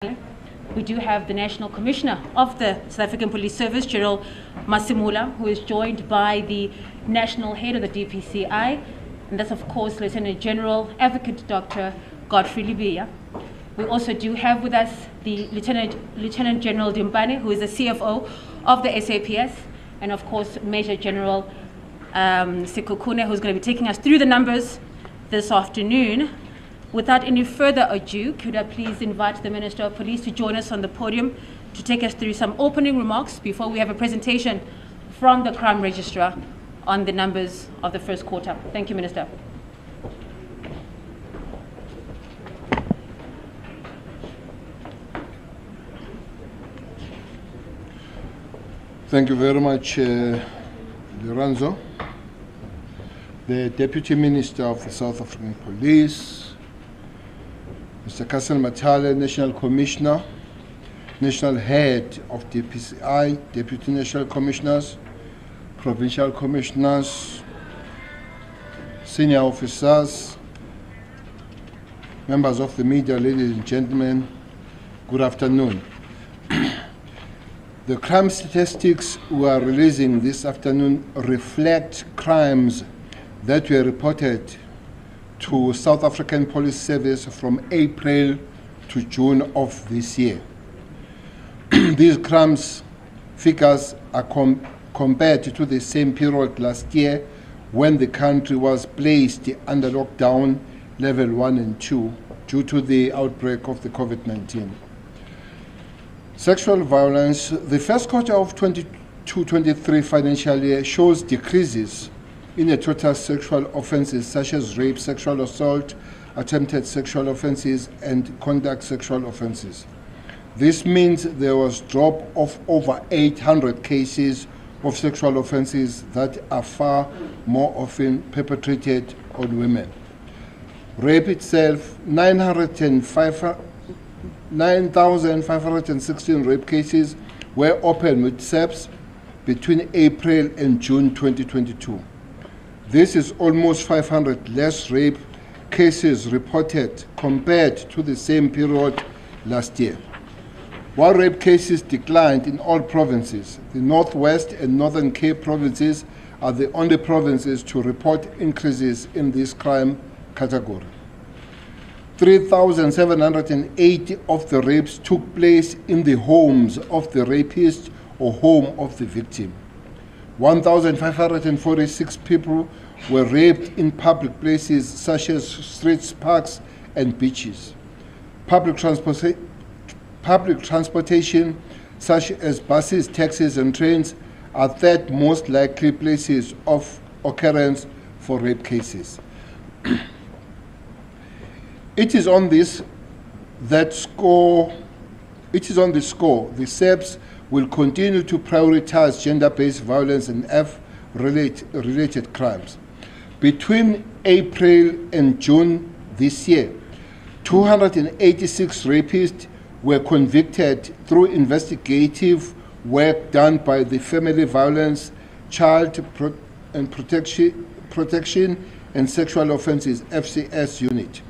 We do have the National Commissioner of the South African Police Service, General Masimula, who is joined by the National Head of the DPCI, and that's of course Lieutenant General Advocate Dr. Godfrey Libya. We also do have with us the Lieutenant General Dimpane, who is the CFO of the SAPS, and of course Major General Sekukune, who's going to be taking us through the numbers this afternoon. Without any further ado, could I please invite the Minister of Police to join us on the podium to take us through some opening remarks before we have a presentation from the Crime Registrar on the numbers of the first quarter. Thank you, Minister. Thank you very much, Lorenzo. The Deputy Minister of the South African Police, Mr. Castle Matale, National Commissioner, National Head of DPCI, Deputy National Commissioners, Provincial Commissioners, Senior Officers, members of the media, ladies and gentlemen, good afternoon. The crime statistics we are releasing this afternoon reflect crimes that were reported to South African Police Service from April to June of this year. These crimes figures are compared to the same period last year when the country was placed under lockdown level 1 and 2 due to the outbreak of the COVID-19. Sexual violence, the first quarter of 22-23 financial year shows decreases in the total sexual offenses such as rape, sexual assault, attempted sexual offenses, and conduct sexual offenses. This means there was a drop of over 800 cases of sexual offenses that are far more often perpetrated on women. Rape itself, 9,516 rape cases were opened with SAPS between April and June 2022. This is almost 500 less rape cases reported compared to the same period last year. While rape cases declined in all provinces, the Northwest and Northern Cape provinces are the only provinces to report increases in this crime category. 3,780 of the rapes took place in the homes of the rapist or home of the victim. 1,546 people were raped in public places such as streets, parks, and beaches. Public transportation such as buses, taxis, and trains are third most likely places of occurrence for rape cases. It is on this score the SAPS will continue to prioritize gender-based violence and related crimes. Between April and June this year, 286 rapists were convicted through investigative work done by the Family Violence, Child Protection and Sexual Offences FCS unit.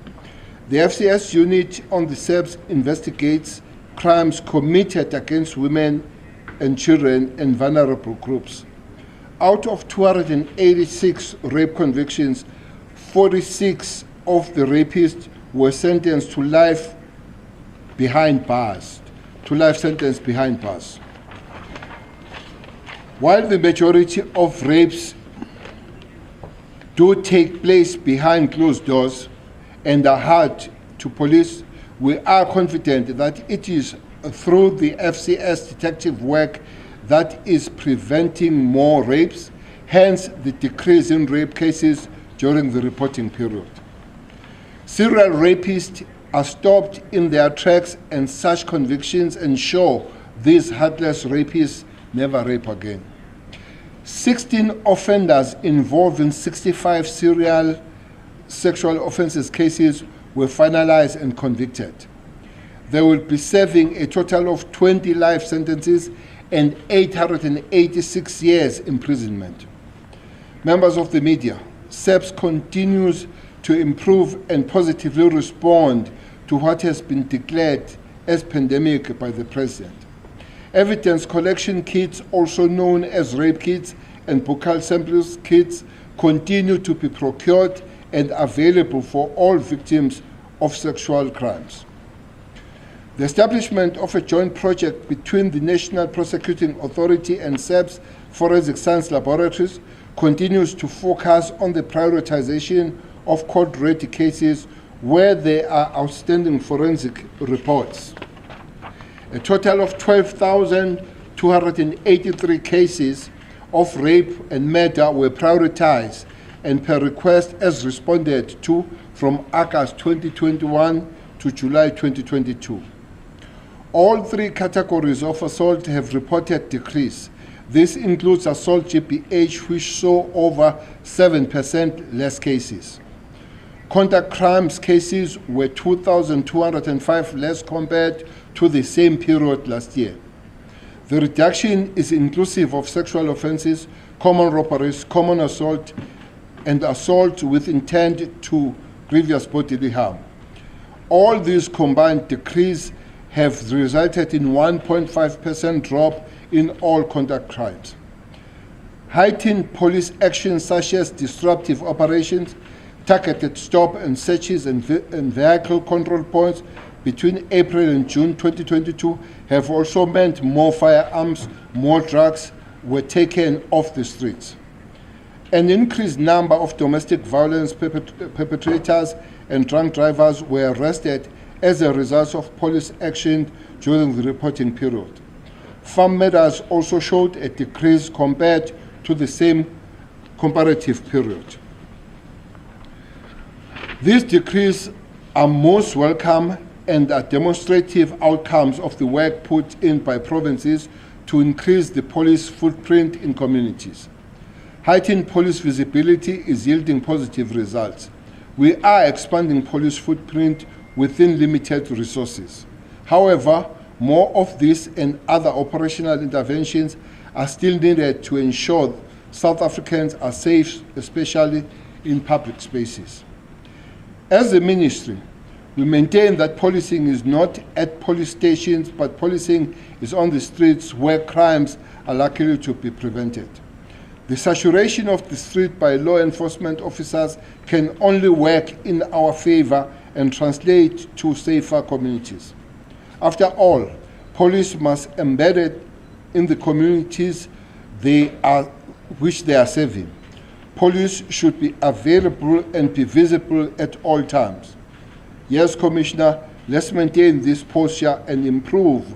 The FCS unit on the SAPS investigates crimes committed against women and children and vulnerable groups. Out of 286 rape convictions, 46 of the rapists were sentenced to life sentence behind bars. While the majority of rapes do take place behind closed doors and are hard to police, we are confident that it is through the FCS detective work that is preventing more rapes, hence the decrease in rape cases during the reporting period. Serial rapists are stopped in their tracks, and such convictions ensure these heartless rapists never rape again. 16 offenders involved in 65 serial sexual offences cases were finalized and convicted. They will be serving a total of 20 life sentences and 886 years imprisonment. Members of the media, SAPS continues to improve and positively respond to what has been declared as pandemic by the President. Evidence collection kits, also known as rape kits and buccal samples kits, continue to be procured and available for all victims of sexual crimes. The establishment of a joint project between the National Prosecuting Authority and SAPS Forensic Science Laboratories continues to focus on the prioritization of court-ready cases where there are outstanding forensic reports. A total of 12,283 cases of rape and murder were prioritized and per request as responded to from August 2021 to July 2022. All three categories of assault have reported decrease. This includes assault GBH, which saw over 7% less cases. Contact crimes cases were 2,205 less compared to the same period last year. The reduction is inclusive of sexual offenses, common robberies, common assault, and assault with intent to grievous bodily harm. All these combined decrease have resulted in 1.5% drop in all conduct crimes. Heightened police actions such as disruptive operations, targeted stop and searches and vehicle control points between April and June 2022 have also meant more firearms, more drugs were taken off the streets. An increased number of domestic violence perpetrators and drunk drivers were arrested as a result of police action during the reporting period. Farm murders also showed a decrease compared to the same comparative period. These decreases are most welcome and are demonstrative outcomes of the work put in by provinces to increase the police footprint in communities. Heightened police visibility is yielding positive results. We are expanding police footprint within limited resources. However, more of this and other operational interventions are still needed to ensure South Africans are safe, especially in public spaces. As a ministry, we maintain that policing is not at police stations, but policing is on the streets where crimes are likely to be prevented. The saturation of the street by law enforcement officers can only work in our favor and translate to safer communities. After all, police must be embedded in the communities which they are serving. Police should be available and be visible at all times. Yes, Commissioner, let's maintain this posture and improve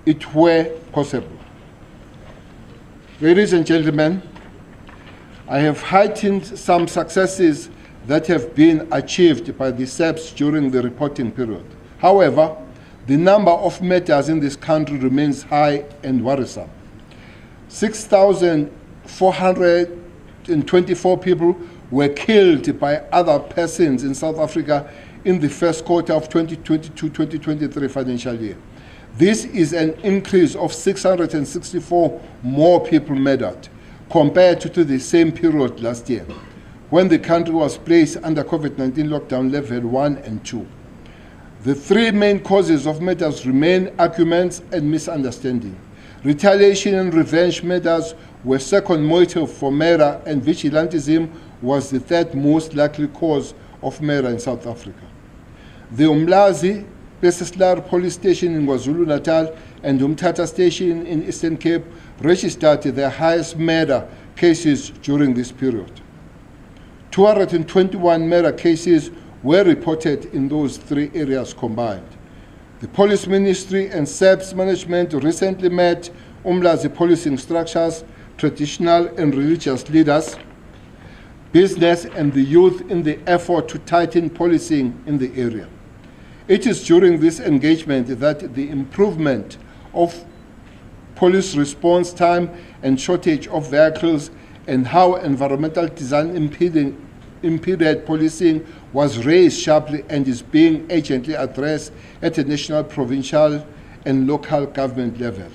it where possible. Ladies and gentlemen, I have heightened some successes that have been achieved by the SAPS during the reporting period. However, the number of murders in this country remains high and worrisome. 6,424 people were killed by other persons in South Africa in the first quarter of 2022-2023 financial year. This is an increase of 664 more people murdered compared to the same period last year, when the country was placed under COVID-19 lockdown level 1 and 2. The three main causes of murders remain arguments and misunderstanding. Retaliation and revenge murders were second motive for murder, and vigilantism was the third most likely cause of murder in South Africa. The Umlazi Besislar police station in KwaZulu-Natal and Umtata station in Eastern Cape registered their highest murder cases during this period. 221 murder cases were reported in those three areas combined. The Police Ministry and SAPS management recently met Umlazi policing structures, traditional and religious leaders, business and the youth in the effort to tighten policing in the area. It is during this engagement that the improvement of police response time and shortage of vehicles and how environmental design impeded policing was raised sharply and is being urgently addressed at a national, provincial, and local government level.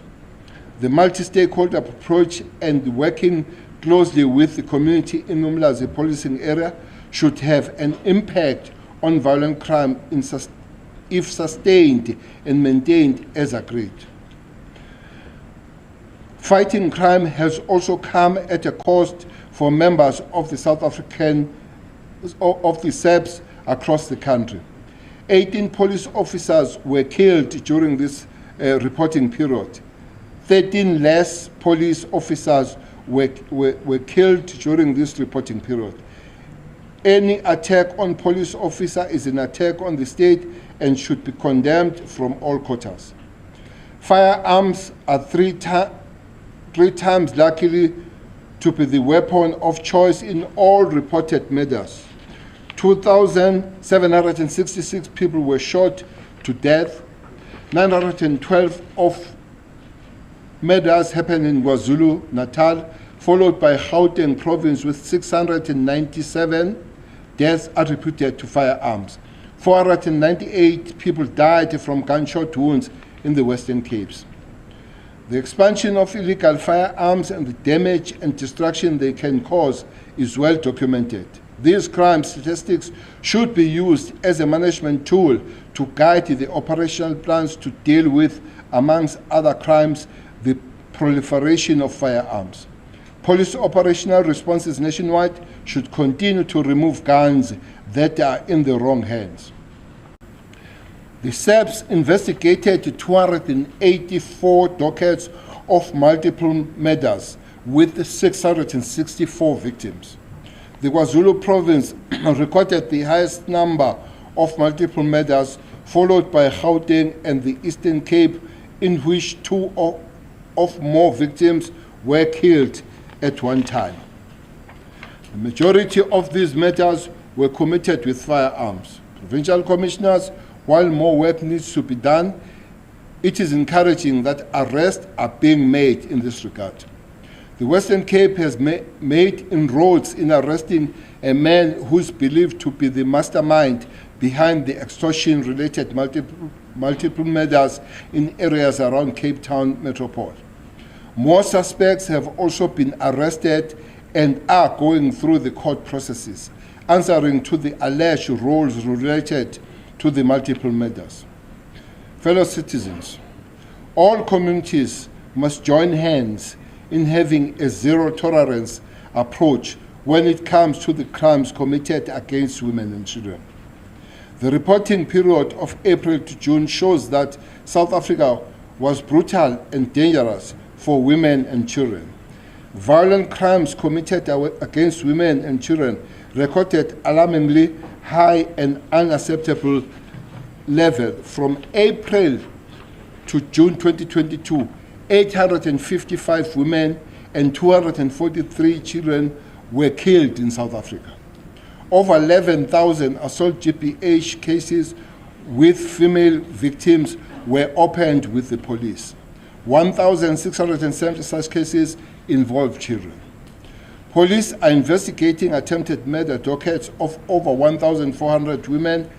The multi-stakeholder approach and working closely with the community in Umlazi policing area should have an impact on violent crime in if sustained and maintained as agreed. Fighting crime has also come at a cost for members of the SAPS across the country. 18 police officers were killed during this reporting period. 13 less police officers were killed during this reporting period. Any attack on police officer is an attack on the state and should be condemned from all quarters. Firearms are three times likely to be the weapon of choice in all reported murders. 2,766 people were shot to death. 912 of murders happened in KwaZulu-Natal, followed by Gauteng province with 697 deaths attributed to firearms. 498 people died from gunshot wounds in the Western Capes. The expansion of illegal firearms and the damage and destruction they can cause is well documented. These crime statistics should be used as a management tool to guide the operational plans to deal with, amongst other crimes, the proliferation of firearms. Police operational responses nationwide should continue to remove guns that are in the wrong hands. The SAPS investigated 284 dockets of multiple murders with 664 victims. The KwaZulu province recorded the highest number of multiple murders, followed by Gauteng and the Eastern Cape, in which two of more victims were killed at one time. The majority of these matters were committed with firearms. Provincial commissioners, while more work needs to be done, it is encouraging that arrests are being made in this regard. The Western Cape has made inroads in arresting a man who is believed to be the mastermind behind the extortion-related multiple murders in areas around Cape Town Metropole. More suspects have also been arrested and are going through the court processes, answering to the alleged roles related to the multiple murders. Fellow citizens, all communities must join hands in having a zero-tolerance approach when it comes to the crimes committed against women and children. The reporting period of April to June shows that South Africa was brutal and dangerous for women and children. Violent crimes committed against women and children recorded alarmingly high and unacceptable level. From April to June 2022, 855 women and 243 children were killed in South Africa. Over 11,000 assault GBH cases with female victims were opened with the police. 1,670 such cases involved children. Police are investigating attempted murder dockets of over 1,400 women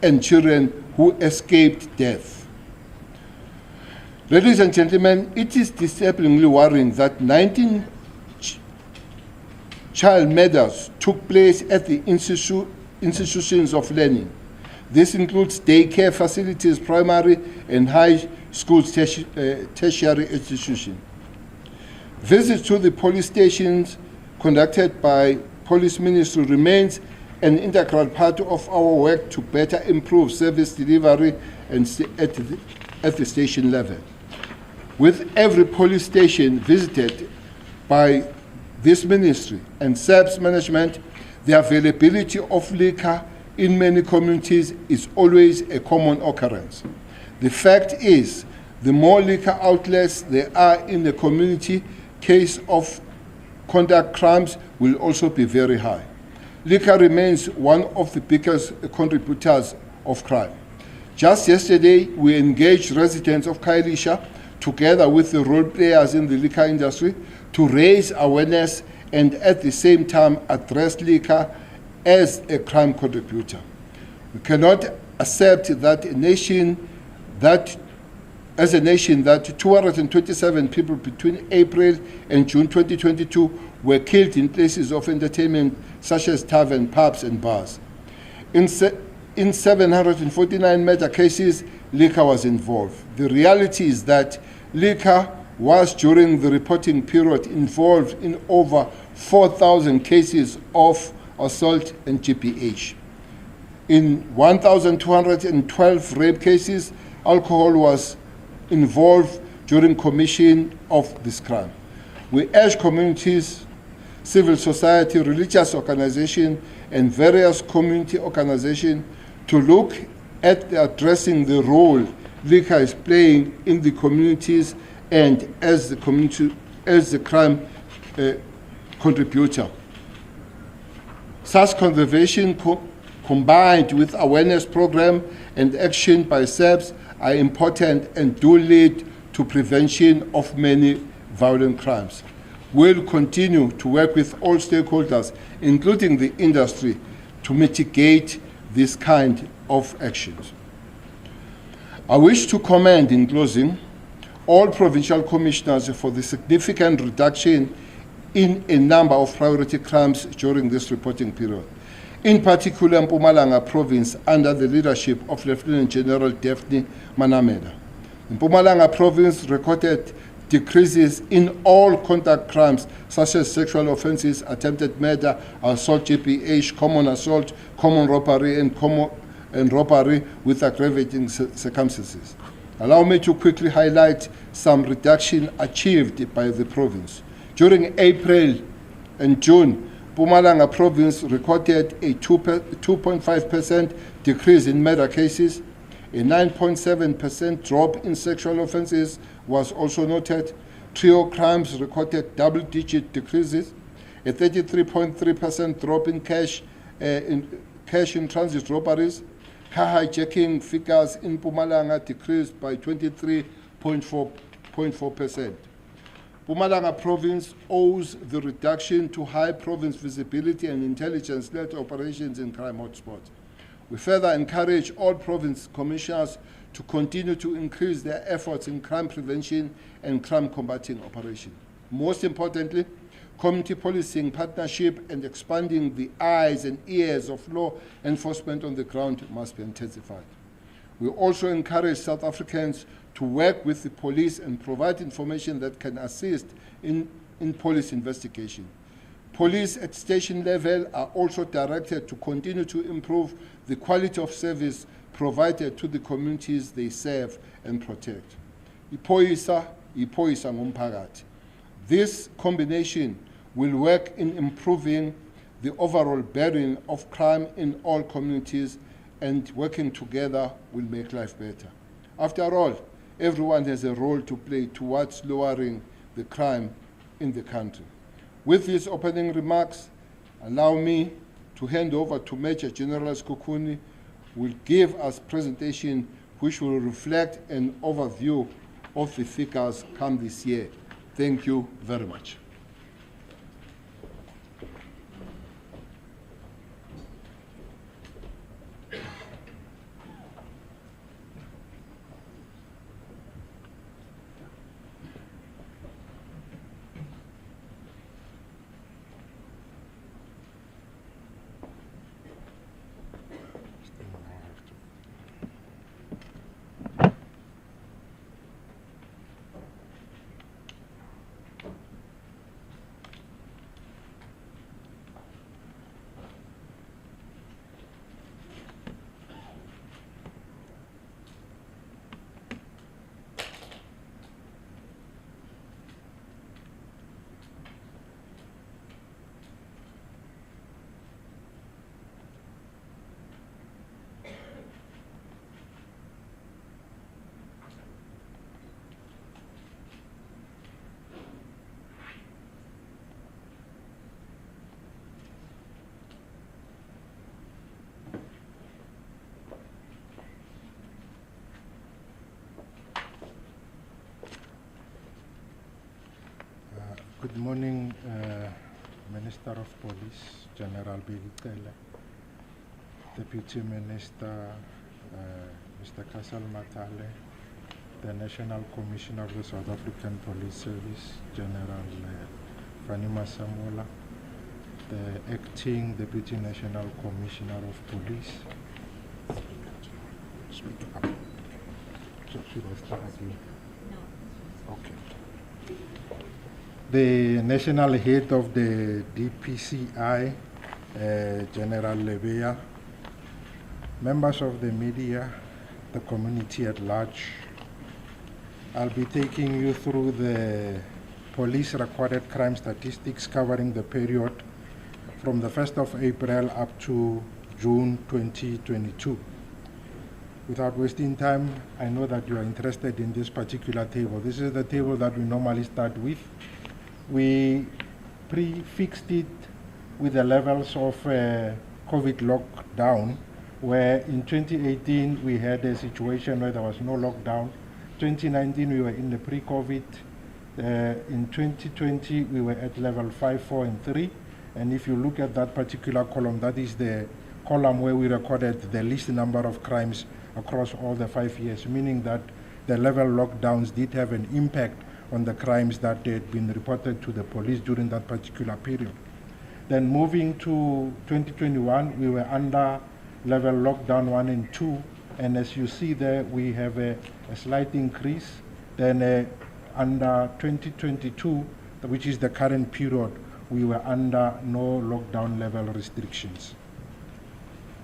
and children who escaped death. Ladies and gentlemen, it is disturbingly worrying that 19 child murders took place at the institutions of learning. This includes daycare facilities, primary and high schools, tertiary institutions. Visits to the police stations conducted by Police Ministry remains an integral part of our work to better improve service delivery and at the station level. With every police station visited by this ministry and SAPS management, the availability of liquor in many communities is always a common occurrence. The fact is, the more liquor outlets there are in the community, case of conduct crimes will also be very high. Liquor remains one of the biggest contributors of crime. Just yesterday, we engaged residents of Khayelitsha together with the role players in the liquor industry to raise awareness and at the same time address liquor as a crime contributor. We cannot accept that as a nation that 227 people between April and June 2022 were killed in places of entertainment such as taverns, pubs and bars. In in 749 murder cases, liquor was involved. The reality is that liquor was, during the reporting period, involved in over 4,000 cases of assault and GPH. In 1,212 rape cases, alcohol was involved during commission of this crime. We urge communities, civil society, religious organizations, and various community organizations to look at addressing the role liquor is playing in the communities and as the crime contributor. Such conservation combined with awareness program and action by SEBS are important and do lead to prevention of many violent crimes. We'll continue to work with all stakeholders, including the industry, to mitigate this kind of actions. I wish to commend, in closing, all provincial commissioners for the significant reduction in a number of priority crimes during this reporting period. In particular, Mpumalanga province, under the leadership of Lieutenant General Daphne Manamela. Mpumalanga province recorded decreases in all contact crimes such as sexual offenses, attempted murder, assault, GPH, common assault, common robbery, and robbery with aggravating circumstances. Allow me to quickly highlight some reduction achieved by the province. During April and June, Mpumalanga province recorded a 2.5% decrease in murder cases. A 9.7% drop in sexual offenses was also noted. Trio crimes recorded double-digit decreases. A 33.3% drop in cash in transit robberies. Car hijacking figures in Mpumalanga decreased by 23.4%. Mpumalanga province owes the reduction to high province visibility and intelligence-led operations in crime hotspots. We further encourage all province commissioners to continue to increase their efforts in crime prevention and crime combating operations. Most importantly, community policing partnership and expanding the eyes and ears of law enforcement on the ground must be intensified. We also encourage South Africans to work with the police and provide information that can assist in police investigation. Police at station level are also directed to continue to improve the quality of service provided to the communities they serve and protect. Iphoyisa ngumphakathi. This combination will work in improving the overall burden of crime in all communities, and working together will make life better. After all, everyone has a role to play towards lowering the crime in the country. With these opening remarks, allow me to hand over to Major General Skukuni, who will give us a presentation which will reflect an overview of the figures come this year. Thank you very much. Good morning, Minister of Police, General Bheki Cele, Deputy Minister, Mr. Kasal Matale, the National Commissioner of the South African Police Service, General Fanny Masemola, the Acting Deputy National Commissioner of Police, speak up. So should I start again? Okay. The national head of the DPCI, General Lebeya, members of the media, the community at large, I'll be taking you through the police recorded crime statistics covering the period from the 1st of April up to June 2022. Without wasting time, I know that you are interested in this particular table. This is the table that we normally start with. We prefixed it with the levels of COVID lockdown, where in 2018 we had a situation where there was no lockdown. 2019 we were in the pre-COVID. In 2020 we were at level 5, 4, and 3. And if you look at that particular column, that is the column where we recorded the least number of crimes across all the 5 years, meaning that the level lockdowns did have an impact on the crimes that had been reported to the police during that particular period. Then moving to 2021, we were under level lockdown 1 and 2, and as you see there, we have a slight increase. Then under 2022, which is the current period, we were under no lockdown level restrictions.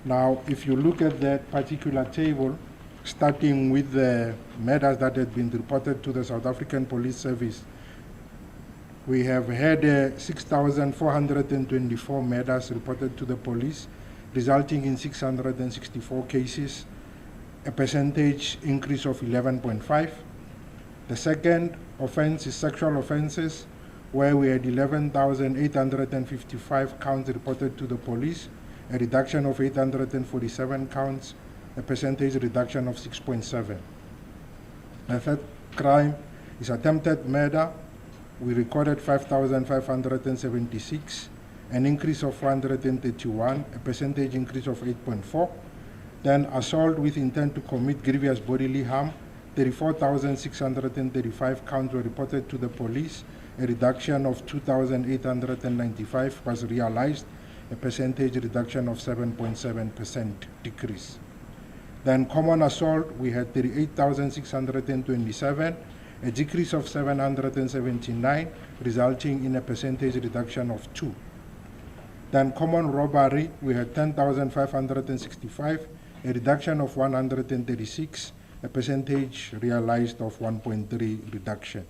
Now, if you look at that particular table, starting with the murders that had been reported to the South African Police Service, we have had 6,424 murders reported to the police, resulting in 664 cases, a percentage increase of 11.5. The second offense is sexual offenses, where we had 11,855 counts reported to the police, a reduction of 847 counts, a percentage reduction of 6.7. The third crime is attempted murder. We recorded 5,576, an increase of 431, a percentage increase of 8.4. Then assault with intent to commit grievous bodily harm, 34,635 counts were reported to the police, a reduction of 2,895 was realized, a percentage reduction of 7.7% decrease. Then common assault, we had 38,627, a decrease of 779, resulting in a percentage reduction of 2. Then common robbery, we had 10,565, a reduction of 136, a percentage realized of 1.3 reduction.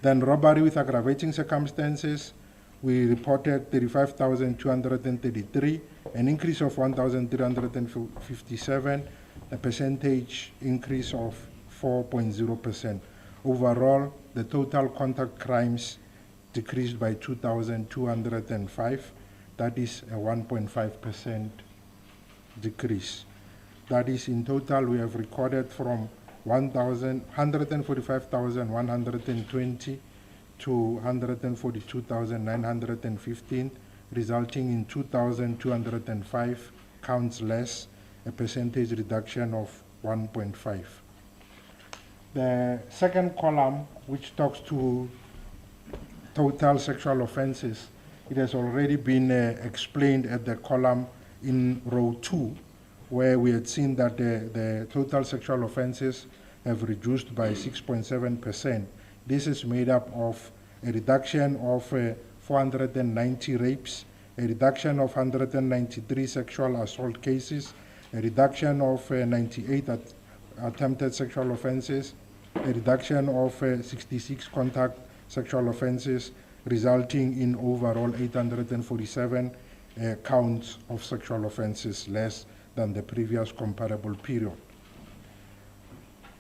Then robbery with aggravating circumstances, we reported 35,233, an increase of 1,357, a percentage increase of 4.0%. Overall, the total contact crimes decreased by 2,205. That is a 1.5% decrease. That is, in total, we have recorded from 145,120 to 142,915, resulting in 2,205 counts less, a percentage reduction of 1.5. The second column, which talks to total sexual offenses, it has already been explained at the column in row 2, where we had seen that the total sexual offenses have reduced by 6.7%. This is made up of a reduction of 490 rapes, a reduction of 193 sexual assault cases, a reduction of 98 attempted sexual offenses, a reduction of 66 contact sexual offenses, resulting in overall 847 counts of sexual offenses less than the previous comparable period.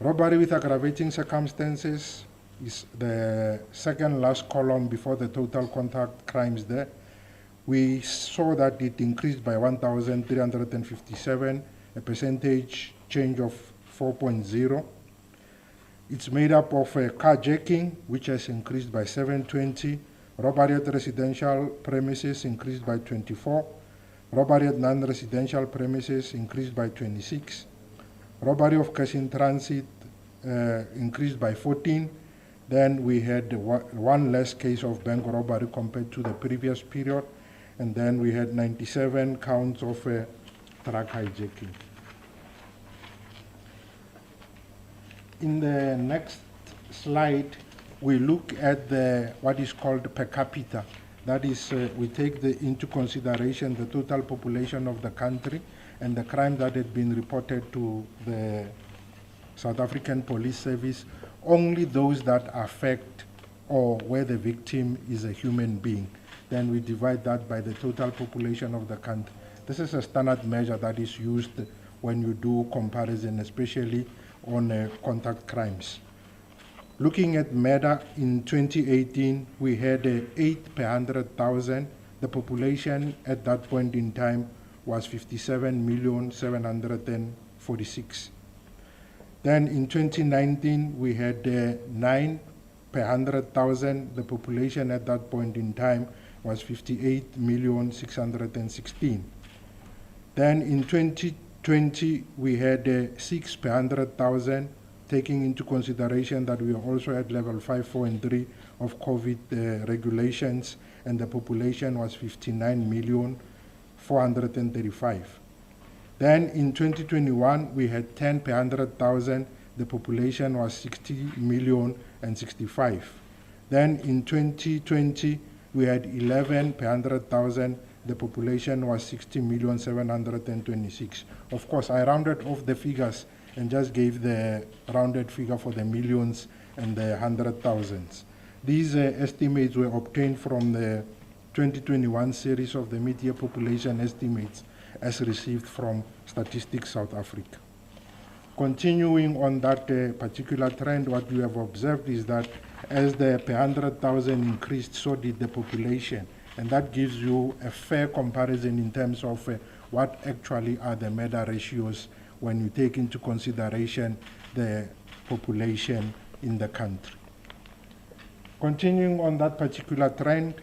Robbery with aggravating circumstances is the second last column before the total contact crimes there. We saw that it increased by 1,357, a percentage change of 4.0. It's made up of carjacking, which has increased by 720, robbery at residential premises increased by 24, robbery at non-residential premises increased by 26, robbery of cash in transit increased by 14. Then we had one less case of bank robbery compared to the previous period, and then we had 97 counts of truck hijacking. in the next slide, we look at what is called per capita. That is, we take into consideration the total population of the country and the crime that had been reported to the South African Police Service, only those that affect or where the victim is a human being. Then we divide that by the total population of the country. This is a standard measure that is used when you do comparison, especially on contact crimes. Looking at murder in 2018, we had 8 per 100,000. The population at that point in time was 57,746,000. Then in 2019, we had 9 per 100,000. The population at that point in time was 58,616,000. Then in 2020, we had 6 per 100,000, taking into consideration that we are also at level 5, 4, and 3 of COVID regulations, and the population was 59,435,000. Then in 2021, we had 10 per 100,000. The population was 60,065,000. Then in 2020, we had 11 per 100,000. The population was 60,726,000. Of course, I rounded off the figures and just gave the rounded figure for the millions and the 100,000s. These estimates were obtained from the 2021 series of the mid-year population estimates as received from Statistics South Africa. Continuing on that particular trend, what we have observed is that as the per 100,000 increased, so did the population. And that gives you a fair comparison in terms of what actually are the murder ratios when you take into consideration the population in the country. Continuing on that particular trend,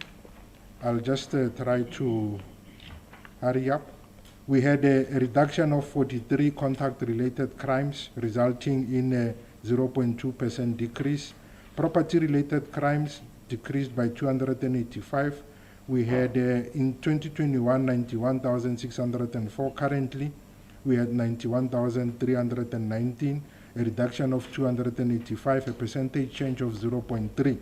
I'll just try to hurry up. We had a reduction of 43 contact-related crimes, resulting in a 0.2% decrease. Property-related crimes decreased by 285. We had in 2021, 91,604 currently. We had 91,319, a reduction of 285, a percentage change of 0.3.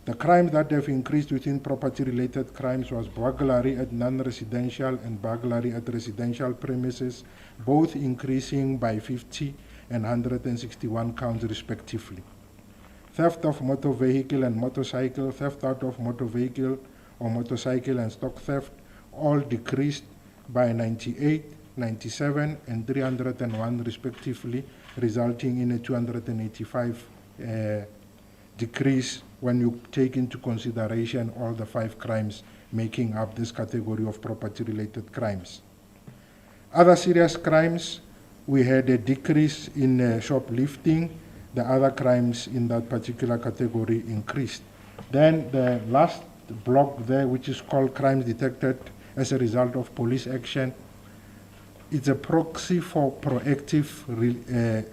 The crimes that have increased within property-related crimes was burglary at non-residential and burglary at residential premises, both increasing by 50 and 161 counts respectively. Theft of motor vehicle and motorcycle, theft out of motor vehicle or motorcycle and stock theft all decreased by 98, 97, and 301 respectively, resulting in a 285 decrease when you take into consideration all the 5 crimes making up this category of property-related crimes. Other serious crimes, we had a decrease in shoplifting. The other crimes in that particular category increased. Then the last block there, which is called crimes detected as a result of police action, it's a proxy for proactive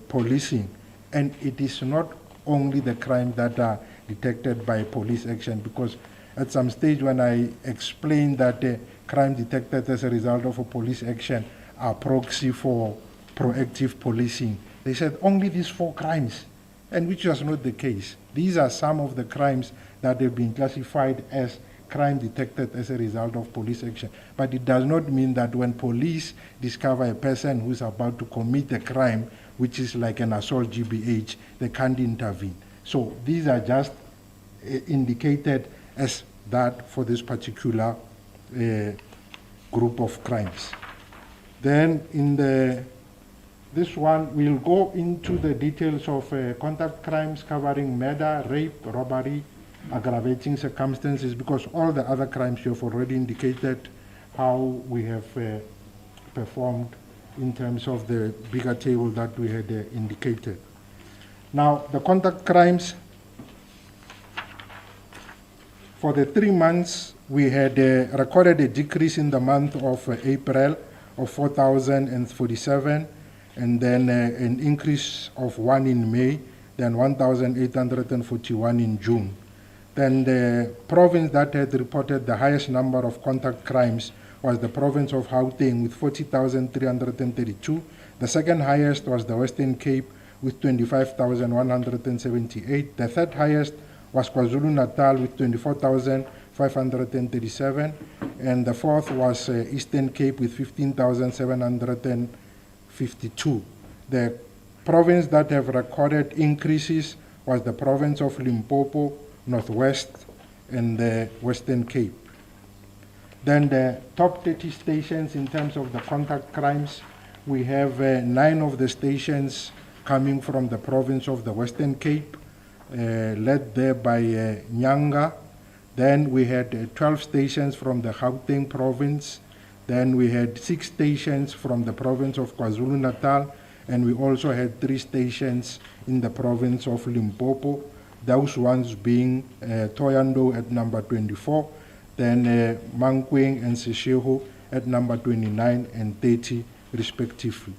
policing, and it is not only the crimes that are detected by police action, because at some stage when I explained that crime detected as a result of a police action are proxy for proactive policing, they said only these 4 crimes, and which was not the case. These are some of the crimes that have been classified as crime detected as a result of police action. But it does not mean that when police discover a person who's about to commit a crime, which is like an assault GBH, they can't intervene. So these are just indicated as that for this particular group of crimes. Then in this one, we'll go into the details of contact crimes covering murder, rape, robbery, aggravating circumstances, because all the other crimes you have already indicated how we have performed in terms of the bigger table that we had indicated. Now, the contact crimes, for the 3 months, we had recorded a decrease in the month of April of 4,047, and then an increase of 1 in May, then 1,841 in June. Then the province that had reported the highest number of contact crimes was the province of Gauteng with 40,332. The second highest was the Western Cape with 25,178. The third highest was KwaZulu-Natal with 24,537. And the fourth was Eastern Cape with 15,752. The province that have recorded increases was the province of Limpopo, Northwest, and the Western Cape. Then the top 30 stations in terms of the contact crimes, we have 9 of the stations coming from the province of the Western Cape, led there by Nyanga. Then we had 12 stations from the Gauteng province. Then we had 6 stations from the province of KwaZulu-Natal, and we also had 3 stations in the province of Limpopo, those ones being Thohoyandou at number 24, then Mankweng and Seshego at number 29 and 30 respectively.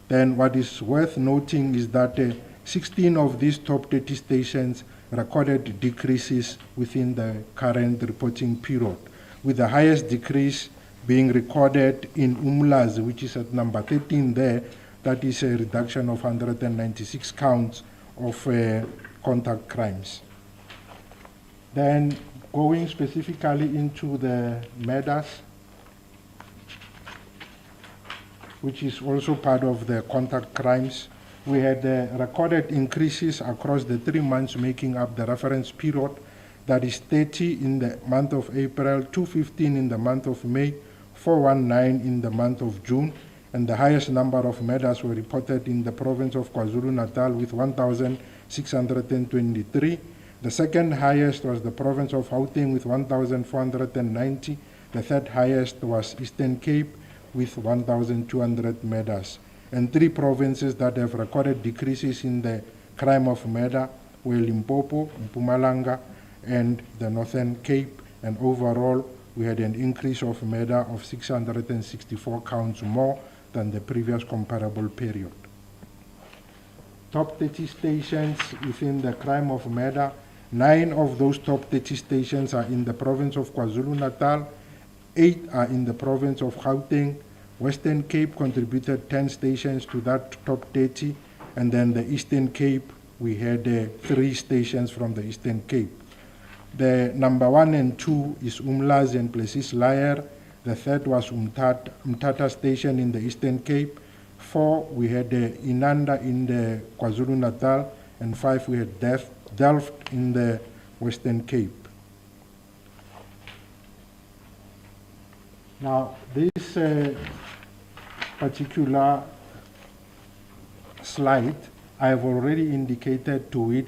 Then what is worth noting is that 16 of these top 30 stations recorded decreases within the current reporting period, with the highest decrease being recorded in Umlazi, which is at number 13 there. That is a reduction of 196 counts of contact crimes. Then going specifically into the murders, which is also part of the contact crimes, we had recorded increases across the 3 months making up the reference period. That is 30 in the month of April, 215 in the month of May, 419 in the month of June, and the highest number of murders were reported in the province of KwaZulu-Natal with 1,623. The second highest was the province of Gauteng with 1,490. The third highest was Eastern Cape with 1,200 murders. And 3 provinces that have recorded decreases in the crime of murder were Limpopo, Mpumalanga, and the Northern Cape. And overall, we had an increase of murder of 664 counts more than the previous comparable period. Top 30 stations within the crime of murder, 9 of those top 30 stations are in the province of KwaZulu-Natal, 8 are in the province of Gauteng. Western Cape contributed 10 stations to that top 30, and then the Eastern Cape, we had 3 stations from the Eastern Cape. The number 1 and 2 is Umlazi and Plessis Layer. The third was Umtata Station in the Eastern Cape. 4, we had Inanda in the KwaZulu-Natal, and 5, we had Delft in the Western Cape. Now, this particular slide, I have already indicated to it,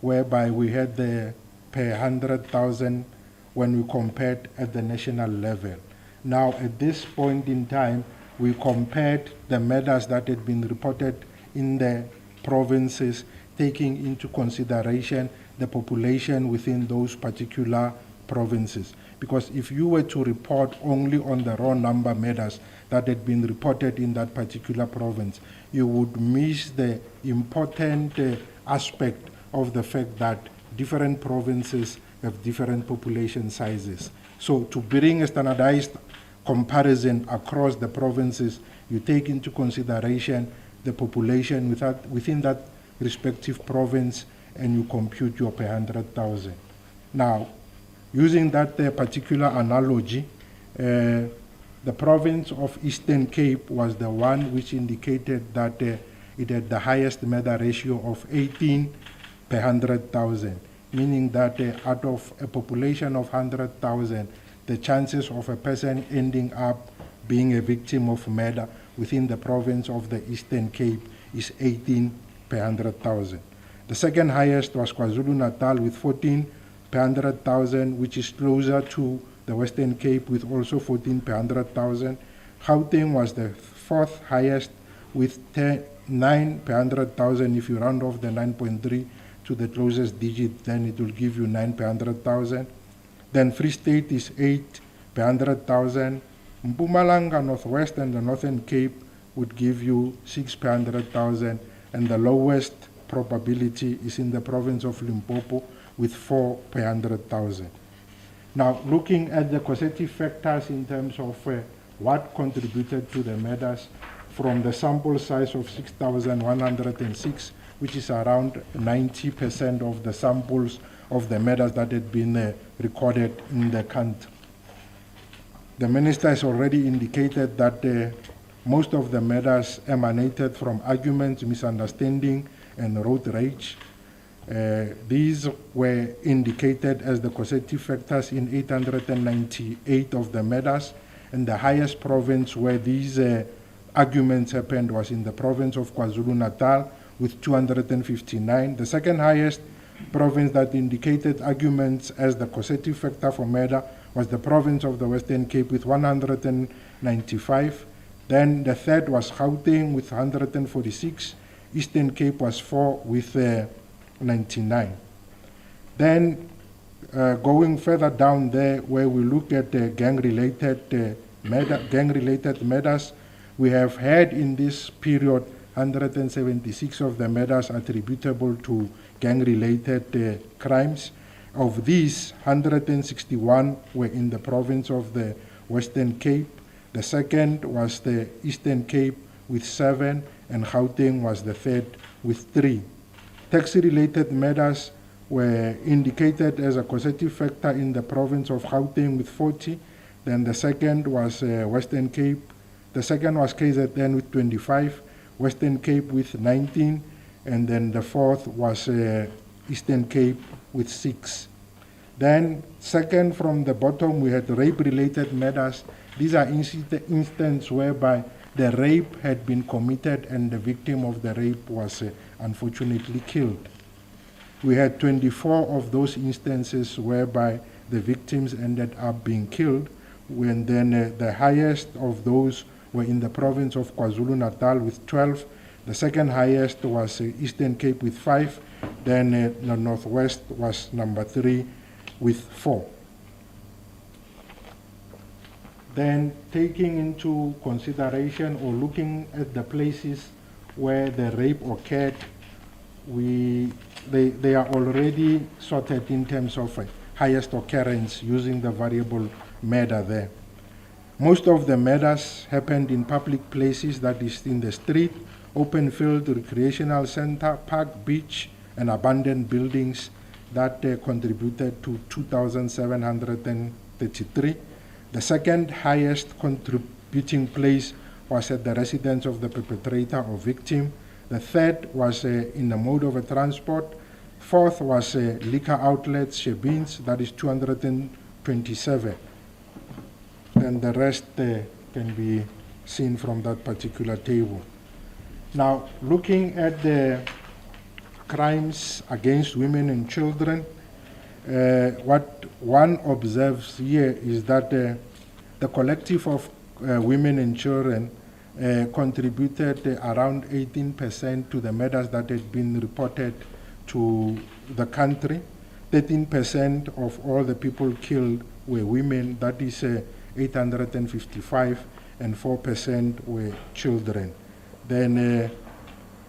whereby we had the per 100,000 when we compared at the national level. Now, at this point in time, we compared the murders that had been reported in the provinces, taking into consideration the population within those particular provinces. Because if you were to report only on the raw number murders that had been reported in that particular province, you would miss the important aspect of the fact that different provinces have different population sizes. So to bring a standardized comparison across the provinces, you take into consideration the population within that respective province, and you compute your per 100,000. Now, using that particular analogy, the province of Eastern Cape was the one which indicated that it had the highest murder ratio of 18 per 100,000, meaning that out of a population of 100,000, the chances of a person ending up being a victim of murder within the province of the Eastern Cape is 18 per 100,000. The second highest was KwaZulu-Natal with 14 per 100,000, which is closer to the Western Cape with also 14 per 100,000. Gauteng was the fourth highest with 9 per 100,000. If you round off the 9.3 to the closest digit, then it will give you 9 per 100,000. Then Free State is 8 per 100,000. Mpumalanga, Northwest, and the Northern Cape would give you 6 per 100,000, and the lowest probability is in the province of Limpopo with 4 per 100,000. Now, looking at the causative factors in terms of what contributed to the murders, from the sample size of 6,106, which is around 90% of the samples of the murders that had been recorded in the country. The minister has already indicated that most of the murders emanated from arguments, misunderstanding, and road rage. These were indicated as the causative factors in 898 of the murders, and the highest province where these arguments happened was in the province of KwaZulu-Natal with 259. The second highest province that indicated arguments as the causative factor for murder was the province of the Western Cape with 195. Then the third was Gauteng with 146. Eastern Cape was 4 with 99. Then going further down there, where we look at gang-related murders, we have had in this period 176 of the murders attributable to gang-related crimes. Of these, 161 were in the province of the Western Cape. The second was the Eastern Cape with 7, and Gauteng was the third with 3. Taxi-related murders were indicated as a causative factor in the province of Gauteng with 40. Then the second was Western Cape. The second was KZN with 25, Western Cape with 19, and then the fourth was Eastern Cape with 6. Then second from the bottom, we had rape-related murders. These are instances whereby the rape had been committed and the victim of the rape was unfortunately killed. We had 24 of those instances whereby the victims ended up being killed, when then the highest of those were in the province of KwaZulu-Natal with 12. The second highest was Eastern Cape with 5. Then the Northwest was number 3 with 4. Then taking into consideration or looking at the places where the rape occurred, they are already sorted in terms of highest occurrence using the variable murder there. Most of the murders happened in public places, that is in the street, open field, recreational center, park, beach, and abandoned buildings that contributed to 2,733. The second highest contributing place was at the residence of the perpetrator or victim. The third was in the mode of a transport. Fourth was liquor outlets, shebeens, that is 227. And the rest can be seen from that particular table. Now, looking at the crimes against women and children, what one observes here is that the collective of women and children contributed around 18% to the murders that had been reported to the country. 13% of all the people killed were women, that is 855, and 4% were children. Then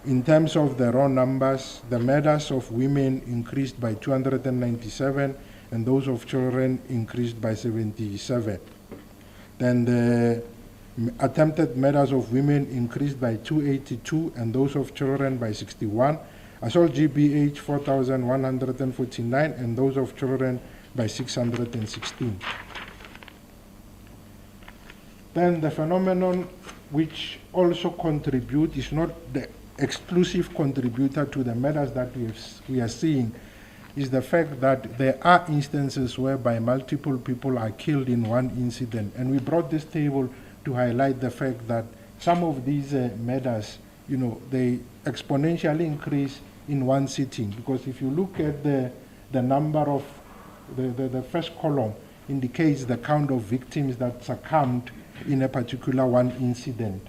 in terms of the raw numbers, the murders of women increased by 297, and those of children increased by 77. Then the attempted murders of women increased by 282, and those of children by 61. Assault GBH 4,149, and those of children by 616. Then the phenomenon which also contribute is not the exclusive contributor to the murders that we are seeing, is the fact that there are instances whereby multiple people are killed in one incident. And we brought this table to highlight the fact that some of these murders, they exponentially increase in one sitting. Because if you look at the number of, the first column indicates the count of victims that succumbed in a particular one incident.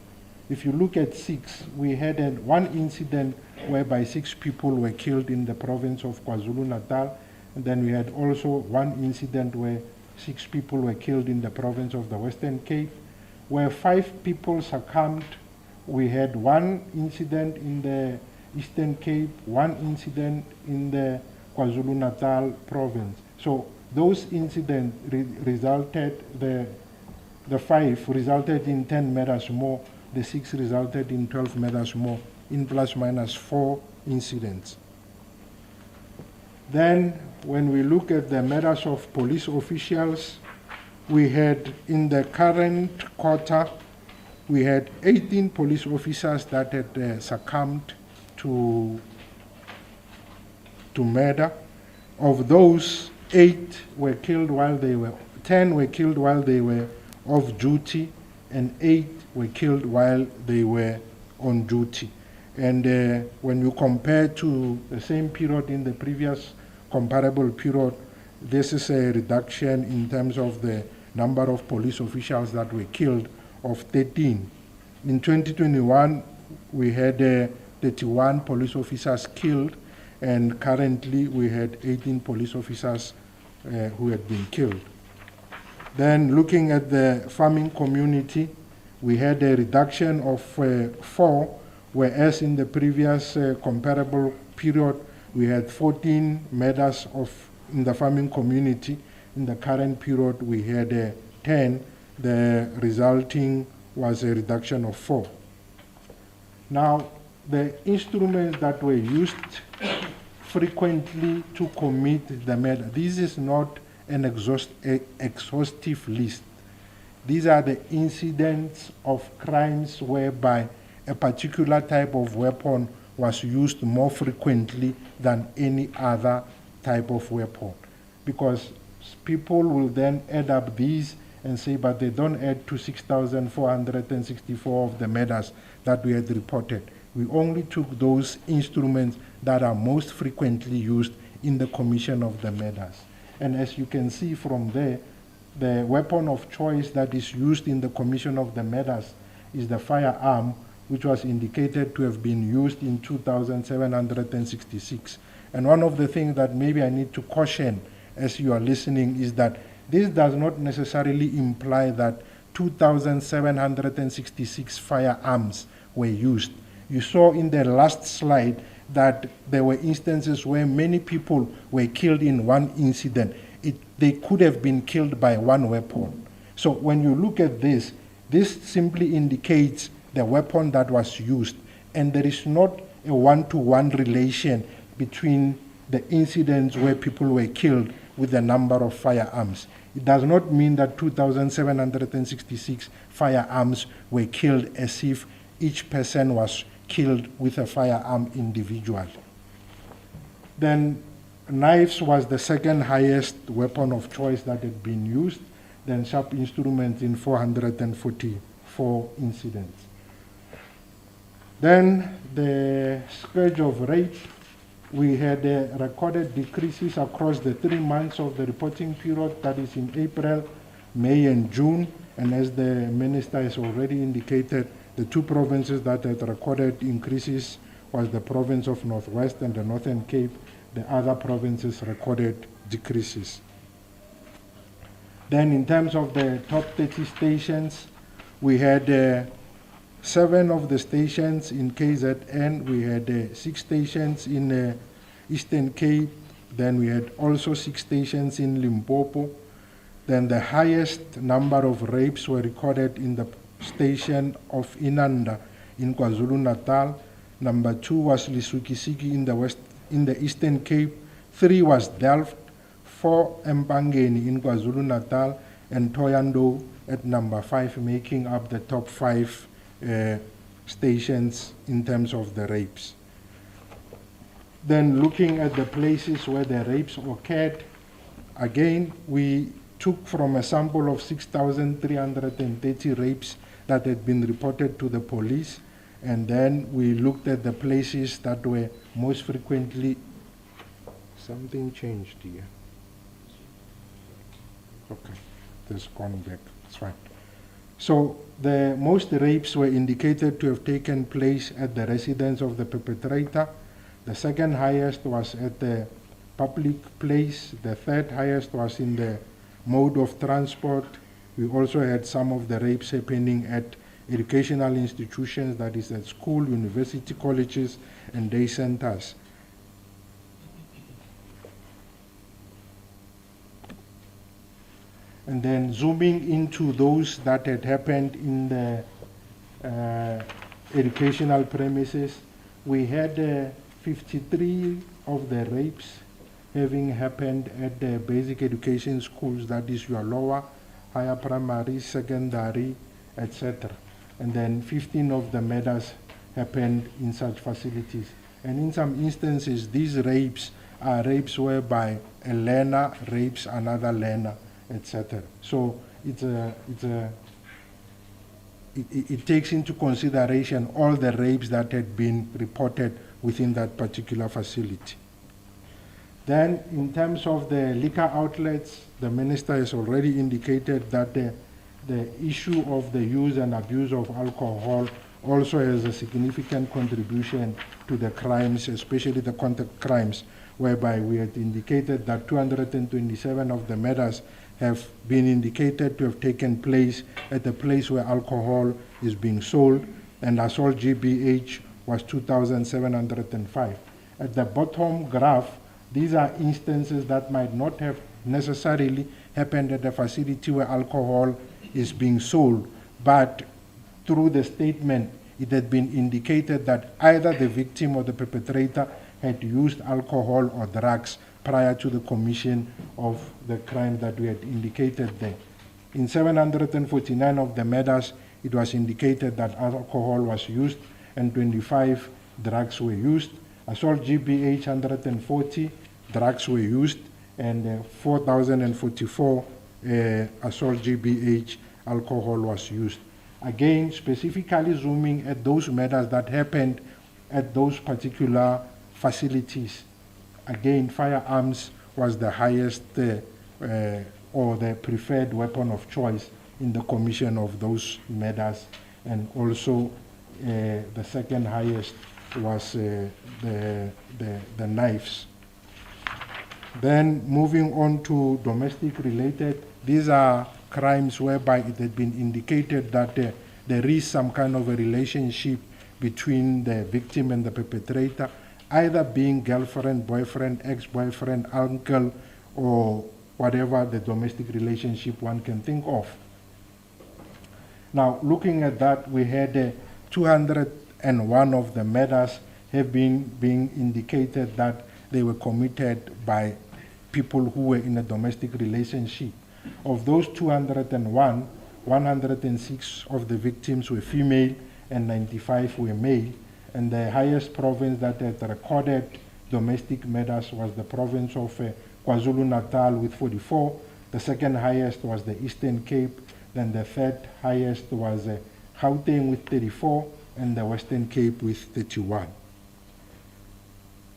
If you look at 6, we had one incident whereby 6 people were killed in the province of KwaZulu-Natal. And then we had also one incident where 6 people were killed in the province of the Western Cape. Where 5 people succumbed, we had one incident in the Eastern Cape, one incident in the KwaZulu-Natal province. So those incidents resulted, the 5 resulted in 10 murders more, the 6 resulted in 12 murders more in plus minus 4 incidents. Then, when we look at the matters of police officials, we had in the current quarter, we had 18 police officers that had succumbed to murder. Of those, 10 were killed while they were off duty, and 8 were killed while they were on duty. And when you compare to the same period in the previous comparable period, this is a reduction in terms of the number of police officials that were killed of 13. In 2021, we had 31 police officers killed, and currently we had 18 police officers who had been killed. Then looking at the farming community, we had a reduction of 4, whereas in the previous comparable period, we had 14 murders in the farming community. In the current period, we had 10. The resulting was a reduction of 4. Now, the instruments that were used frequently to commit the murder, this is not an exhaustive list. These are the incidents of crimes whereby a particular type of weapon was used more frequently than any other type of weapon. Because people will then add up these and say, but they don't add to 6,464 of the murders that we had reported. We only took those instruments that are most frequently used in the commission of the murders. And as you can see from there, the weapon of choice that is used in the commission of the murders is the firearm, which was indicated to have been used in 2,766. And one of the things that maybe I need to caution as you are listening is that this does not necessarily imply that 2,766 firearms were used. You saw in the last slide that there were instances where many people were killed in one incident. They could have been killed by one weapon. So when you look at this simply indicates the weapon that was used, and there is not a one-to-one relation between the incidents where people were killed with the number of firearms. It does not mean that 2,766 firearms were killed as if each person was killed with a firearm individually. Then knives was the second highest weapon of choice that had been used, then sharp instruments in 444 incidents. Then the scourge of rape, we had recorded decreases across the 3 months of the reporting period, that is in April, May, and June. And as the minister has already indicated, the 2 provinces that had recorded increases was the province of Northwest and the Northern Cape. The other provinces recorded decreases. Then in terms of the top 30 stations, we had 7 of the stations in KZN. We had 6 stations in Eastern Cape. Then we had also 6 stations in Limpopo. Then the highest number of rapes were recorded in the station of Inanda in KwaZulu-Natal. Number 2 was Lisukisiki in the Eastern Cape. 3 was Delft. 4 Empangeni in KwaZulu-Natal, and Thohoyandou at number 5, making up the top 5 stations in terms of the rapes. Then looking at the places where the rapes occurred, again, we took from a sample of 6,330 rapes that had been reported to the police, and then we looked at the places that were most frequently. Something changed here. Okay, this gone back, it's fine. So the most rapes were indicated to have taken place at the residence of the perpetrator. The second highest was at the public place. The third highest was in the mode of transport. We also had some of the rapes happening at educational institutions, that is at school, university, colleges, and day centers. And then zooming into those that had happened in the educational premises, we had 53 of the rapes having happened at the basic education schools, that is your lower, higher primary, secondary, etc. And then 15 of the murders happened in such facilities. And in some instances, these rapes are rapes whereby a learner rapes another learner, etc. So it takes into consideration all the rapes that had been reported within that particular facility. Then, in terms of the liquor outlets, the minister has already indicated that the issue of the use and abuse of alcohol also has a significant contribution to the crimes, especially the contact crimes, whereby we had indicated that 227 of the murders have been indicated to have taken place at a place where alcohol is being sold, and assault GBH was 2,705. At the bottom graph, these are instances that might not have necessarily happened at a facility where alcohol is being sold, but through the statement, it had been indicated that either the victim or the perpetrator had used alcohol or drugs prior to the commission of the crime that we had indicated there. In 749 of the murders, it was indicated that alcohol was used and 25 drugs were used. Assault GBH 140 drugs were used, and 4,044 assault GBH alcohol was used. Again, specifically zooming at those murders that happened at those particular facilities. Again, firearms was the highest or the preferred weapon of choice in the commission of those murders, and also the second highest was the knives. Then moving on to domestic related, these are crimes whereby it had been indicated that there is some kind of a relationship between the victim and the perpetrator, either being girlfriend, boyfriend, ex-boyfriend, uncle, or whatever the domestic relationship one can think of. Now, looking at that, we had 201 of the murders have been being indicated that they were committed by people who were in a domestic relationship. Of those 201, 106 of the victims were female and 95 were male. And the highest province that had recorded domestic murders was the province of KwaZulu-Natal with 44. The second highest was the Eastern Cape. Then the third highest was Gauteng with 34 and the Western Cape with 31.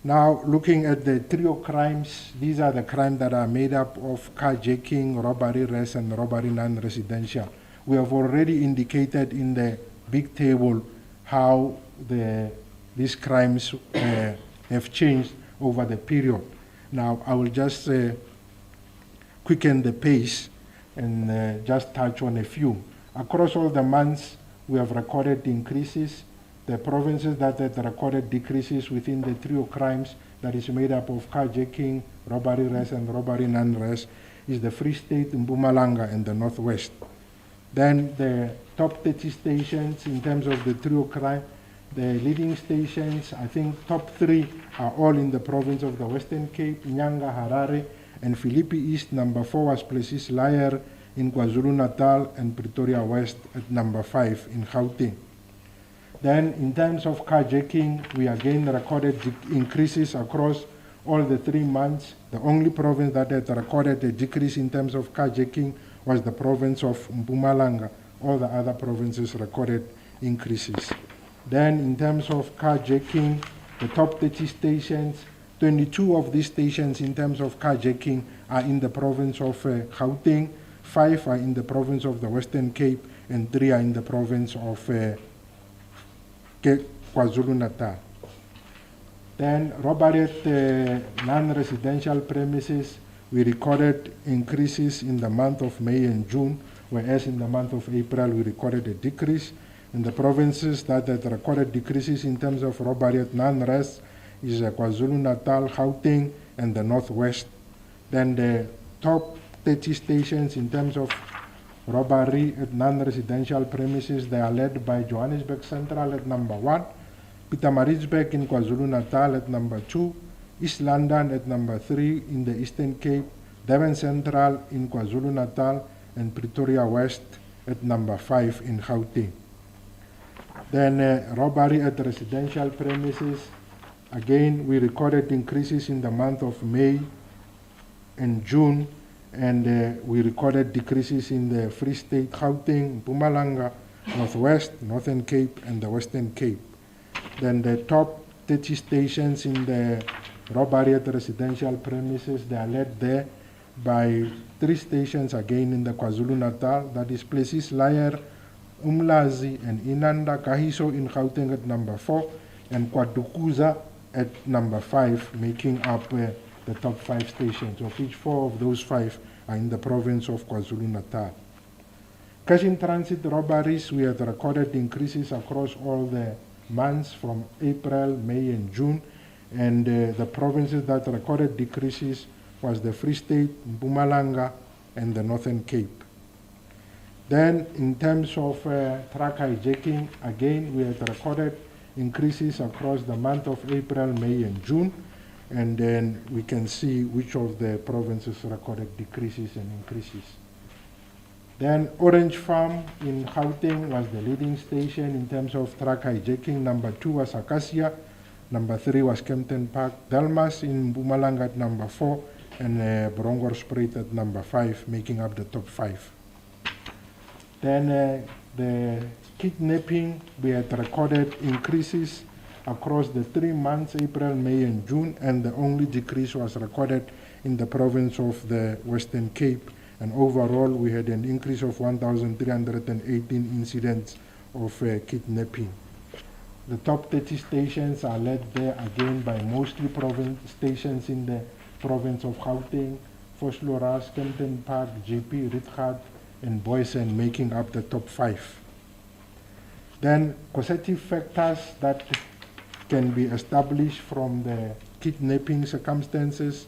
Now, looking at the trio crimes, these are the crimes that are made up of carjacking, robbery res, and robbery non-residential. We have already indicated in the big table how these crimes have changed over the period. Now, I will just quicken the pace and just touch on a few. Across all the months, we have recorded increases. The provinces that had recorded decreases within the trio crimes that is made up of carjacking, robbery res, and robbery non-res is the Free State, Mpumalanga, and the Northwest. Then the top 30 stations in terms of the trio crime, the leading stations, I think top 3 are all in the province of the Western Cape, Nyanga, Harare, and Philippi East. Number 4 was Plessis Liar in KwaZulu-Natal, and Pretoria West at number 5 in Gauteng. Then in terms of carjacking, we again recorded increases across all the 3 months. The only province that had recorded a decrease in terms of carjacking was the province of Mpumalanga. All the other provinces recorded increases. Then in terms of carjacking, the top 30 stations, 22 of these stations in terms of carjacking are in the province of Gauteng, 5 are in the province of the Western Cape, and 3 are in the province of KwaZulu-Natal. Then robbery at non-residential premises, we recorded increases in the month of May and June, whereas in the month of April we recorded a decrease. In the provinces that had recorded decreases in terms of robbery at non-res is KwaZulu-Natal, Gauteng, and the Northwest. Then the top 30 stations in terms of robbery at non-residential premises, they are led by Johannesburg Central at number 1, Pietermaritzburg in KwaZulu-Natal at number 2, East London at number 3 in the Eastern Cape, Devon Central in KwaZulu-Natal, and Pretoria West at number 5 in Gauteng. Then robbery at residential premises. Again, we recorded increases in the month of May and June, and we recorded decreases in the Free State, Gauteng, Mpumalanga, Northwest, Northern Cape, and the Western Cape. Then the top 30 stations in the robbery at residential premises, they are led there by 3 stations again in the KwaZulu-Natal, that is places Layer, Umlazi, and Inanda, Kahiso in Gauteng at number 4, and Kwadukuza at number 5, making up the top 5 stations, of which 4 of those 5 are in the province of KwaZulu-Natal. Cash in transit robberies, we had recorded increases across all the months from April, May, and June, and the provinces that recorded decreases was the Free State, Mpumalanga, and the Northern Cape. Then, in terms of truck hijacking, again, we had recorded increases across the month of April, May, and June, and then we can see which of the provinces recorded decreases and increases. Then Orange Farm in Gauteng was the leading station in terms of truck hijacking. Number 2 was Acacia. Number 3 was Kempton Park. Delmas in Mpumalanga at number 4, and Bronkhorstspruit at number 5, making up the top 5. Then the kidnapping, we had recorded increases across the 3 months, April, May, and June, and the only decrease was recorded in the province of the Western Cape. And overall, we had an increase of 1,318 incidents of kidnapping. The top 30 stations are led there again by mostly stations in the province of Gauteng, Vosloorus, Kempton Park, JP, Rietgat, and Boysen, making up the top 5. Then causative factors that can be established from the kidnapping circumstances.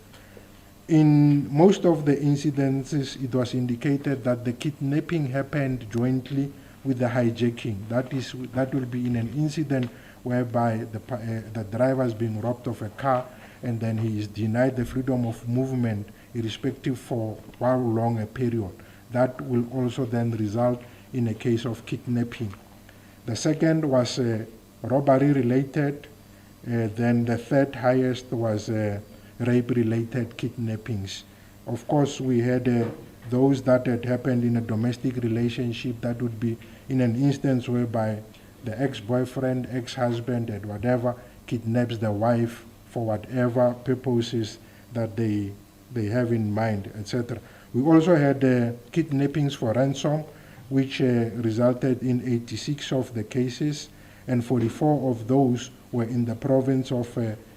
In most of the incidences, it was indicated that the kidnapping happened jointly with the hijacking. That will be in an incident whereby the driver is being robbed of a car, and then he is denied the freedom of movement, irrespective for how long a period. That will also then result in a case of kidnapping. The second was robbery related. Then the third highest was rape-related kidnappings. Of course, we had those that had happened in a domestic relationship. That would be in an instance whereby the ex-boyfriend, ex-husband, and whatever kidnaps the wife for whatever purposes that they have in mind, etc. We also had kidnappings for ransom, which resulted in 86 of the cases, and 44 of those were in the province of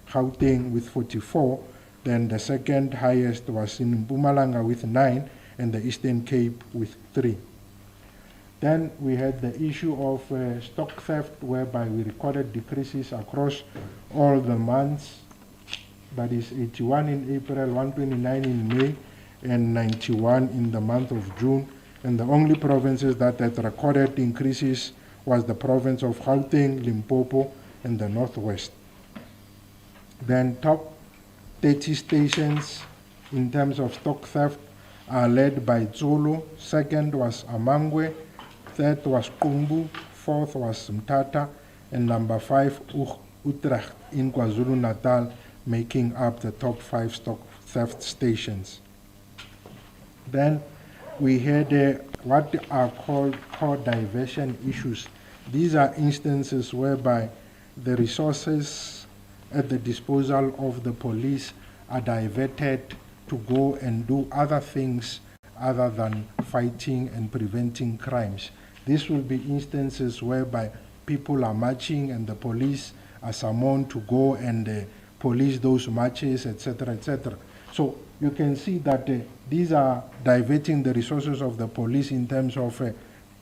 Gauteng with 44. Then the second highest was in Mpumalanga with 9, and the Eastern Cape with 3. Then we had the issue of stock theft, whereby we recorded decreases across all the months. That is 81 in April, 129 in May, and 91 in the month of June. And the only provinces that had recorded increases was the province of Gauteng, Limpopo, and the Northwest. Then top 30 stations in terms of stock theft are led by Zulu. Second was Amangwe. Third was Kumbu. Fourth was Mthatha. And number 5, Utrecht in KwaZulu-Natal, making up the top 5 stock theft stations. Then we had what are called core diversion issues. These are instances whereby the resources at the disposal of the police are diverted to go and do other things other than fighting and preventing crimes. This will be instances whereby people are marching and the police are summoned to go and police those marches, etc., etc. So you can see that these are diverting the resources of the police in terms of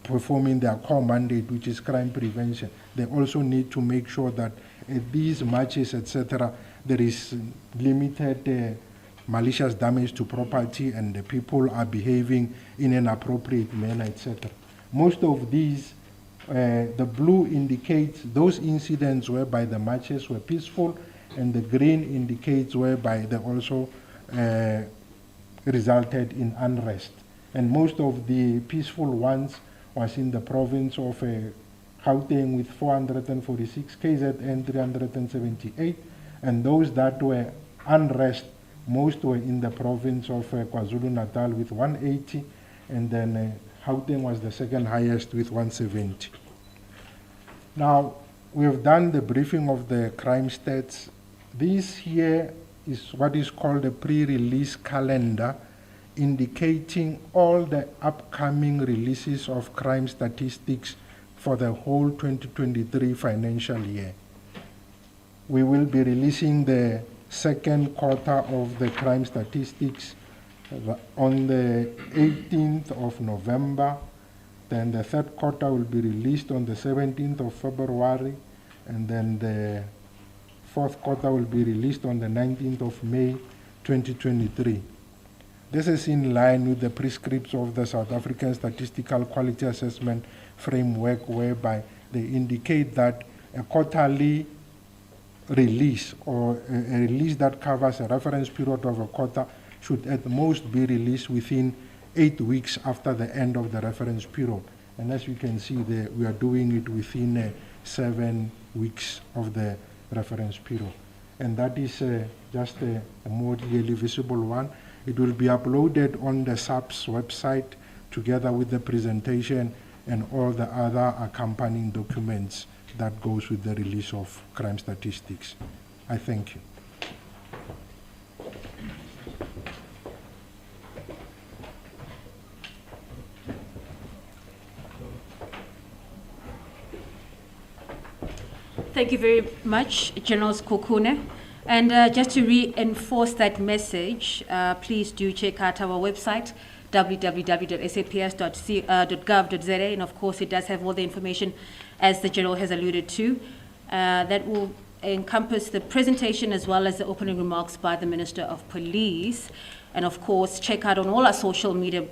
performing their core mandate, which is crime prevention. They also need to make sure that at these marches, etc., there is limited malicious damage to property and the people are behaving in an appropriate manner, etc. Most of these The blue indicates those incidents whereby the marches were peaceful, and the green indicates whereby they also resulted in unrest. And most of the peaceful ones was in the province of Gauteng with 446, KZN 378, and those that were unrest, most were in the province of KwaZulu-Natal with 180, and then Gauteng was the second highest with 170. Now, we have done the briefing of the crime stats. This here is what is called a pre-release calendar, indicating all the upcoming releases of crime statistics for the whole 2023 financial year. We will be releasing the second quarter of the crime statistics on the 18th of November. Then the third quarter will be released on the 17th of February, and then the fourth quarter will be released on the 19th of May 2023. This is in line with the prescripts of the South African Statistical Quality Assessment Framework, whereby they indicate that a quarterly release or a release that covers a reference period of a quarter should at most be released within 8 weeks after the end of the reference period. And as you can see there, we are doing it within 7 weeks of the reference period. And that is just a more clearly visible one. It will be uploaded on the SAPS website together with the presentation and all the other accompanying documents that goes with the release of crime statistics. I thank you. Thank you very much, General Skokune. And just to reinforce that message, please do check out our website, www.saps.gov.za, and of course it does have all the information as the General has alluded to. That will encompass the presentation as well as the opening remarks by the Minister of Police. And of course, check out on all our social media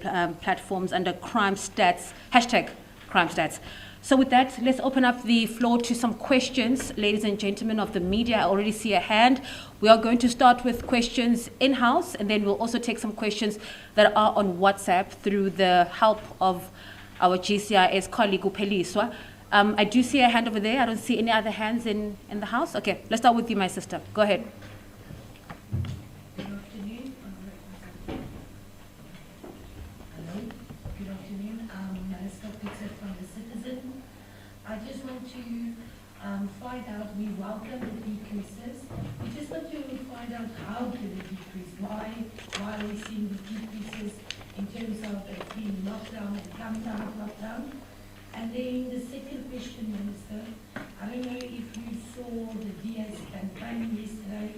platforms under crime stats, hashtag crime stats. So with that, let's open up the floor to some questions. Ladies and gentlemen of the media, I already see a hand. We are going to start with questions in-house, and then we'll also take some questions that are on WhatsApp through the help of our GCIS colleague, Upeliswa. I do see a hand over there. I don't see any other hands in the house. Okay, let's start with you, my sister. Go ahead. I just want to find out, we welcome the decreases. We just want to find out how did it decrease? Why are we seeing the decreases in terms of it being lockdown and coming out of lockdown? And then the second question, Minister, I don't know if you saw the DA's campaign yesterday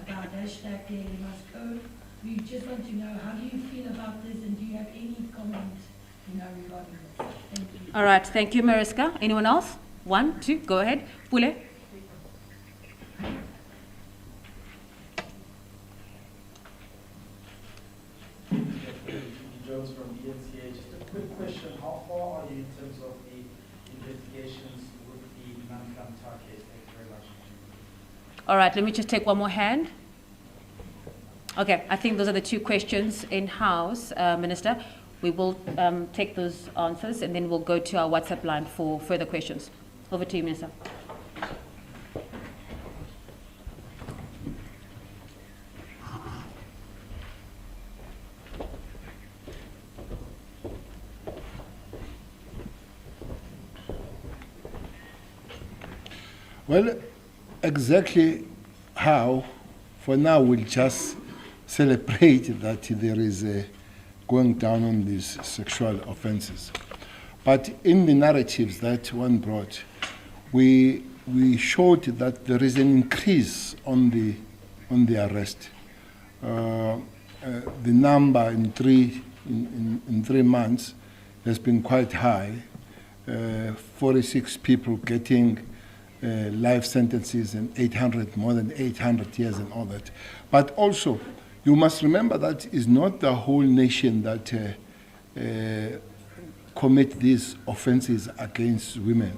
about hashtag Daily Must Go. We just want to know, how do you feel about this, and do you have any comment, regarding this? Thank you. All right, thank you, Mariska. Anyone else? 1, 2, go ahead. Pule. Jones from ENCA. Just a quick question. How far are you in terms of the investigations with the non-Capita case? Thank you very much. All right, let me just take one more hand. Okay, I think those are the two questions in-house, Minister. We will take those answers, and then we'll go to our WhatsApp line for further questions. Over to you, Minister. Well, exactly how, for now, we'll just celebrate that there is a going down on these sexual offenses. But in the narratives that one brought, we showed that there is an increase on the arrest. The number in 3 months has been quite high. 46 people getting life sentences and more than 800 years and all that. But also, you must remember that is not the whole nation that commit these offenses against women.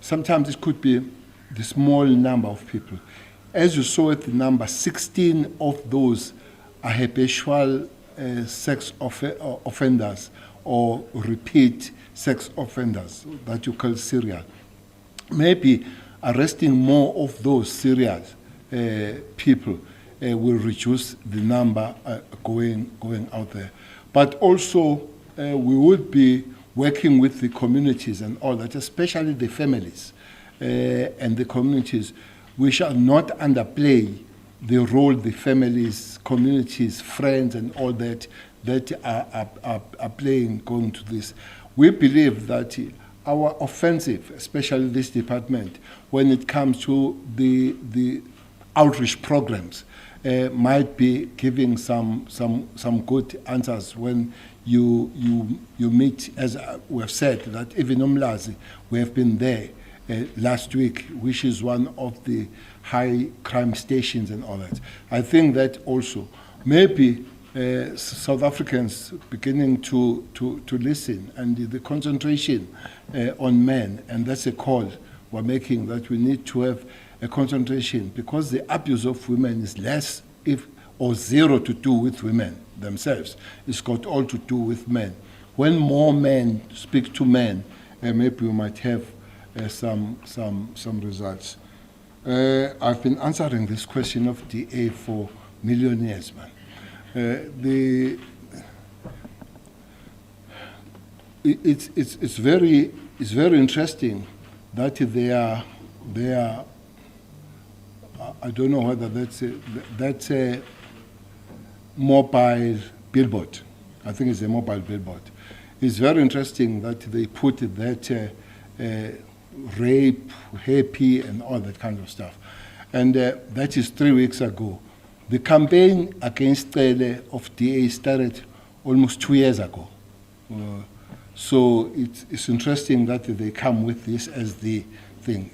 Sometimes it could be the small number of people. As you saw at the number, 16 of those are habitual sex offenders or repeat sex offenders that you call serial. Maybe arresting more of those serial people will reduce the number going out there. But also, we would be working with the communities and all that, especially the families and the communities. We shall not underplay the role the families, communities, friends, and all that are playing going to this. We believe that our offensive, especially this department, when it comes to the outreach programs, might be giving some good answers when you meet, as we have said, that even Umlazi, we have been there last week, which is one of the high crime stations and all that. I think that also maybe South Africans beginning to listen, and the concentration on men, and that's a call we're making, that we need to have a concentration, because the abuse of women is less or zero to do with women themselves. It's got all to do with men. When more men speak to men, maybe we might have some results. I've been answering this question of DA for million years, man. It's very interesting that they are. I don't know whether that's a mobile billboard. I think it's a mobile billboard. It's very interesting that they put that rape, happy, and all that kind of stuff. And that is 3 weeks ago. The campaign against Cele of DA started almost 2 years ago. So it's interesting that they come with this as the thing.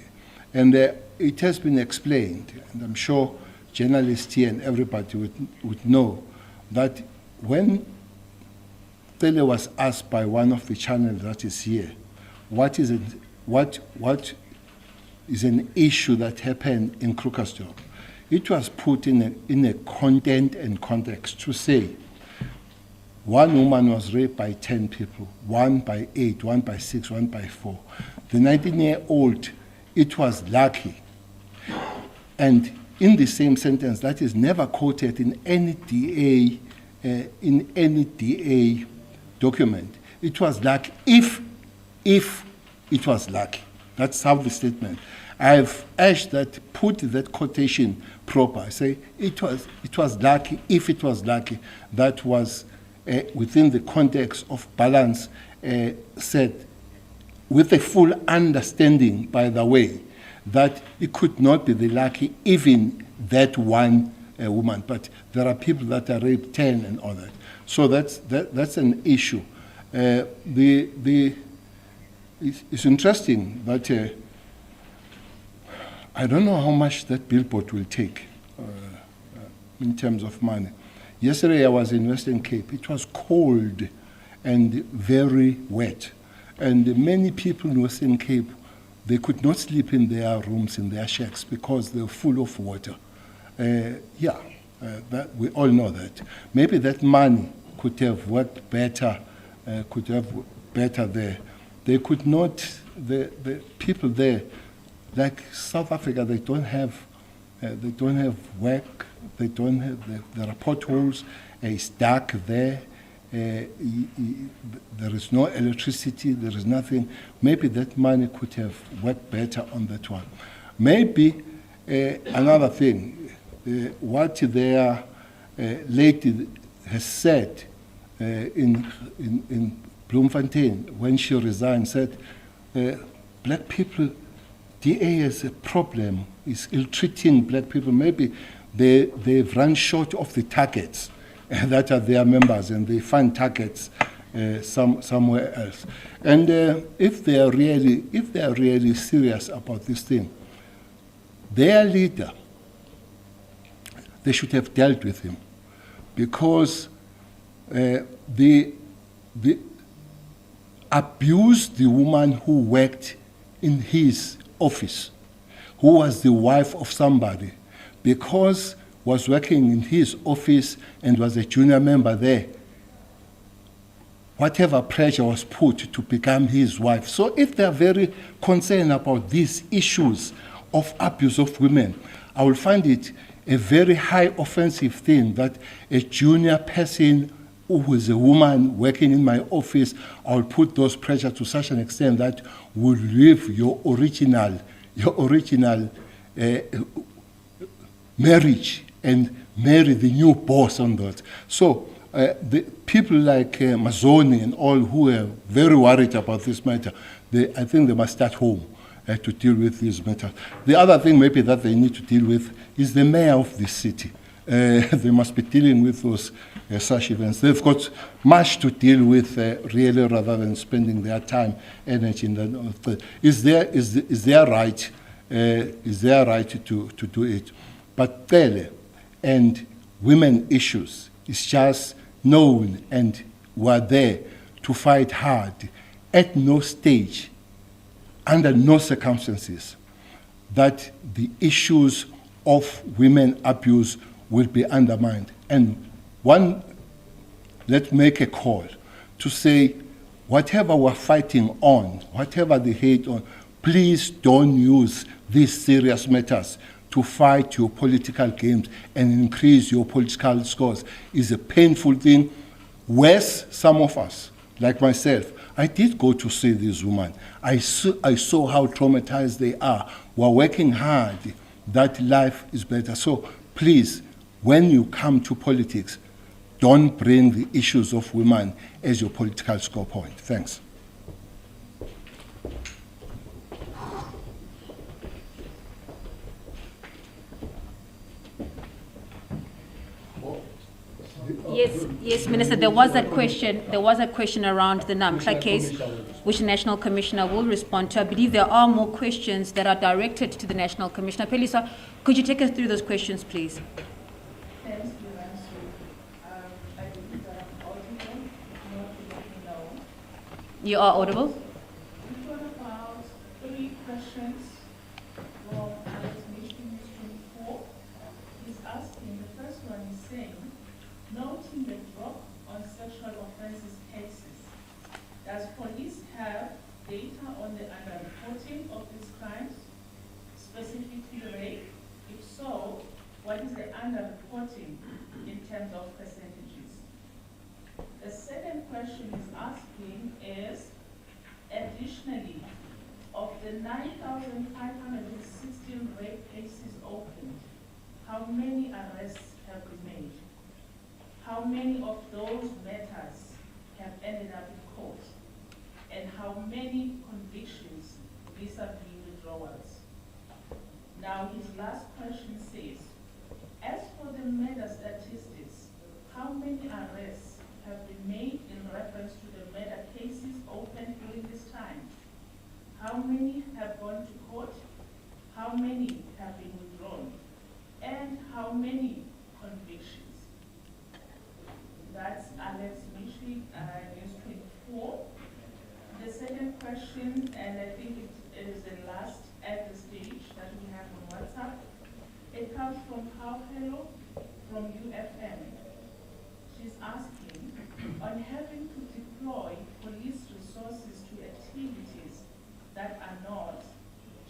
And it has been explained, and I'm sure journalists here and everybody would know, that when Cele was asked by one of the channels that is here, what is an issue that happened in Krugersdorp, it was put in a content and context to say, one woman was raped by 10 people, one by 8, one by 6, one by 4. The 19-year-old, it was lucky. And in the same sentence, that is never quoted in any DA document. It was lucky if it was lucky. That's how the statement. I've urged that put that quotation proper. I say it was lucky if it was lucky. That was within the context of balance said, with a full understanding, by the way, that it could not be the lucky even that one woman, but there are people that are raped 10 and all that. So that's an issue. It's interesting that I don't know how much that billboard will take in terms of money. Yesterday I was in Western Cape. It was cold and very wet. And many people in Western Cape, they could not sleep in their rooms, in their shacks, because they were full of water. That we all know that. Maybe that money could have worked better, there. They could not, the people there, like South Africa, they don't have work, there are potholes, it's dark there, there is no electricity, there is nothing. Maybe that money could have worked better on that one. Maybe another thing, what their lady has said in Bloemfontein when she resigned, said, black people, DA has a problem, is ill-treating black people. Maybe they've run short of the targets that are their members, and they find targets somewhere else. And if they are really serious about this thing, their leader, they should have dealt with him, abused the woman who worked in his office, who was the wife of somebody, because was working in his office and was a junior member there. Whatever pressure was put to become his wife. So if they are very concerned about these issues of abuse of women, I will find it a very high offensive thing that a junior person who is a woman working in my office, I will put those pressure to such an extent that will leave your original marriage and marry the new boss on that. So the people like Mazzoni and all who are very worried about this matter, I think they must start home to deal with these matters. The other thing maybe that they need to deal with is the mayor of the city. They must be dealing with those such events. They've got much to deal with really, rather than spending their time, energy in that. Is their right to do it? But Cele and women issues is just known and were there to fight hard. At no stage, under no circumstances, that the issues of women abuse will be undermined. And let's make a call to say, whatever we're fighting on, whatever the hate on, please don't use these serious matters to fight your political games and increase your political scores. It's a painful thing. Worse, some of us, like myself, I did go to see this woman. I saw how traumatized they are. We're working hard that life is better. So please, when you come to politics, don't bring the issues of women as your political score point. Thanks. Yes, Minister, there was a question around the Namhla case, which the National Commissioner will respond to. I believe there are more questions that are directed to the National Commissioner. Pelisa, could you take us through those questions, please? Thanks, Luransu. I believe that I'm audible, not to let me know. You are audible. We've got about 3 questions from Alex Mission 24. He's asking, the first one is saying, noting the drop on sexual offences cases, does police have data on the underreporting of these crimes, specifically rape? If so, what is the underreporting in terms of percentages? The second question is asking is, additionally, of the 9,516 rape cases opened, how many arrests have been made? How many of those matters have ended up in court? And how many convictions vis-a-vis withdrawals? Now, his last question says, as for the murder statistics, how many arrests have been made in reference to the murder cases opened during this time? How many have gone to court? How many have been withdrawn? And how many convictions? That's Alex Michi, News 24. The second question, and I think it is the last at the stage that we have on WhatsApp, it comes from Hello from UFM. She's asking, on having to deploy police resources to activities that are not,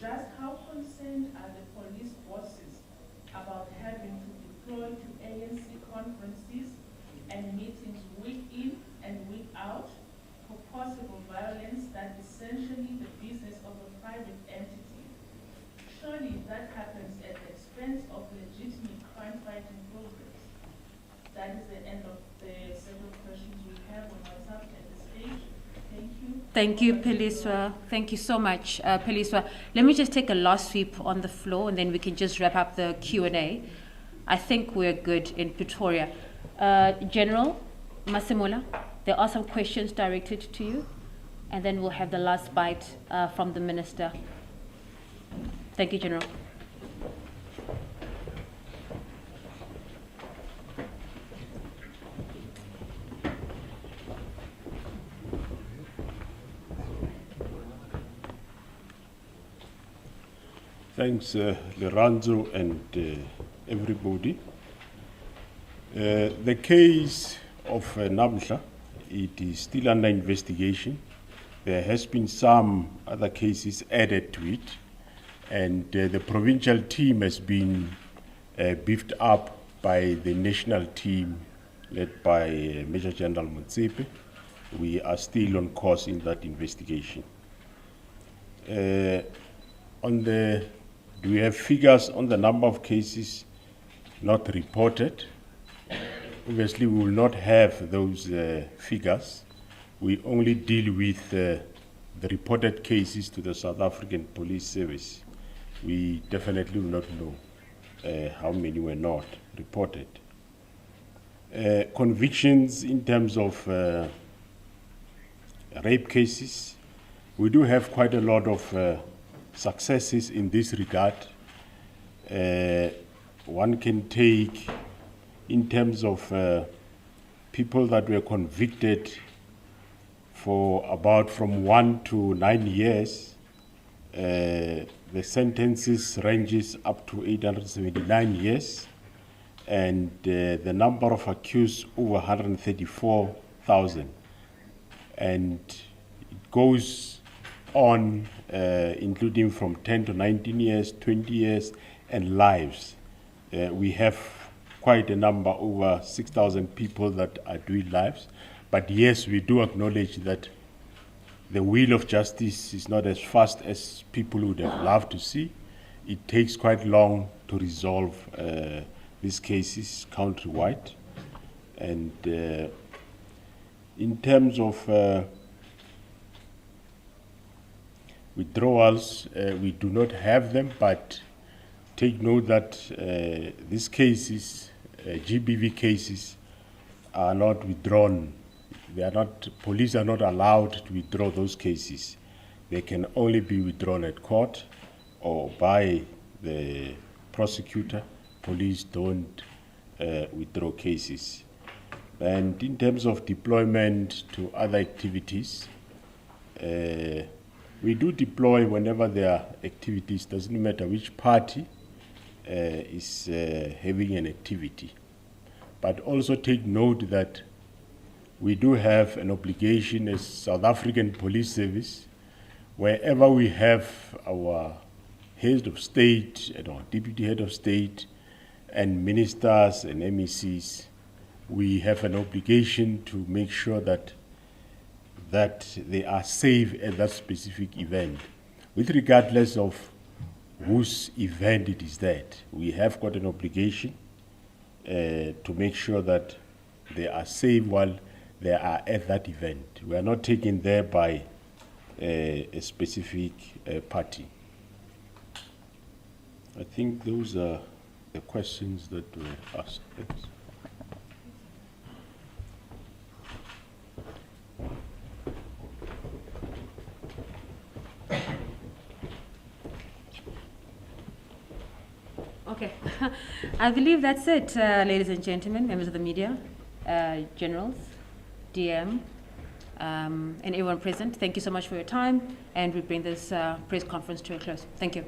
just how concerned are the police bosses about having to deploy to ANC conferences and meetings week in and week out for possible violence that is essentially the business of a private entity? Surely that happens at the expense of legitimate crime-fighting programs. That is the end of the several questions we have on WhatsApp at this stage. Thank you. Thank you, Peliswa. Thank you so much, Peliswa. Let me just take a last sweep on the floor, and then we can just wrap up the Q&A. I think we're good in Pretoria. General Masemola, there are some questions directed to you, and then we'll have the last bite from the Minister. Thank you, General. Thanks, Lorenzo and everybody. The case of Namhla, it is still under investigation. There has been some other cases added to it, and the provincial team has been beefed up by the national team led by Major General Motsepe. We are still on course in that investigation. Do we have figures on the number of cases not reported? Obviously, we will not have those figures. We only deal with the reported cases to the South African Police Service. We definitely will not know how many were not reported. Convictions in terms of rape cases, we do have quite a lot of successes in this regard. One can take, in terms of people that were convicted for about from 1 to 9 years, the sentences ranges up to 879 years, and the number of accused over 134,000. And it goes on, including from 10 to 19 years, 20 years, and lives. We have quite a number, over 6,000 people that are doing lives. But yes, we do acknowledge that the wheel of justice is not as fast as people would have loved to see. It takes quite long to resolve these cases countrywide. And in terms of withdrawals, we do not have them, but take note that these cases, GBV cases, are not withdrawn. They are not, police are not allowed to withdraw those cases. They can only be withdrawn at court or by the prosecutor. Police don't withdraw cases. And in terms of deployment to other activities, we do deploy whenever there are activities, doesn't matter which party is having an activity. But also take note that we do have an obligation as South African Police Service, wherever we have our head of state and our deputy head of state and ministers and MECs, we have an obligation to make sure that they are safe at that specific event. With regardless of whose event it is that, we have got an obligation to make sure that they are safe while they are at that event. We are not taken there by a specific party. I think those are the questions that were asked. Thanks. Okay, I believe that's it, ladies and gentlemen, members of the media, generals, DM, and everyone present. Thank you so much for your time, and we bring this press conference to a close. Thank you.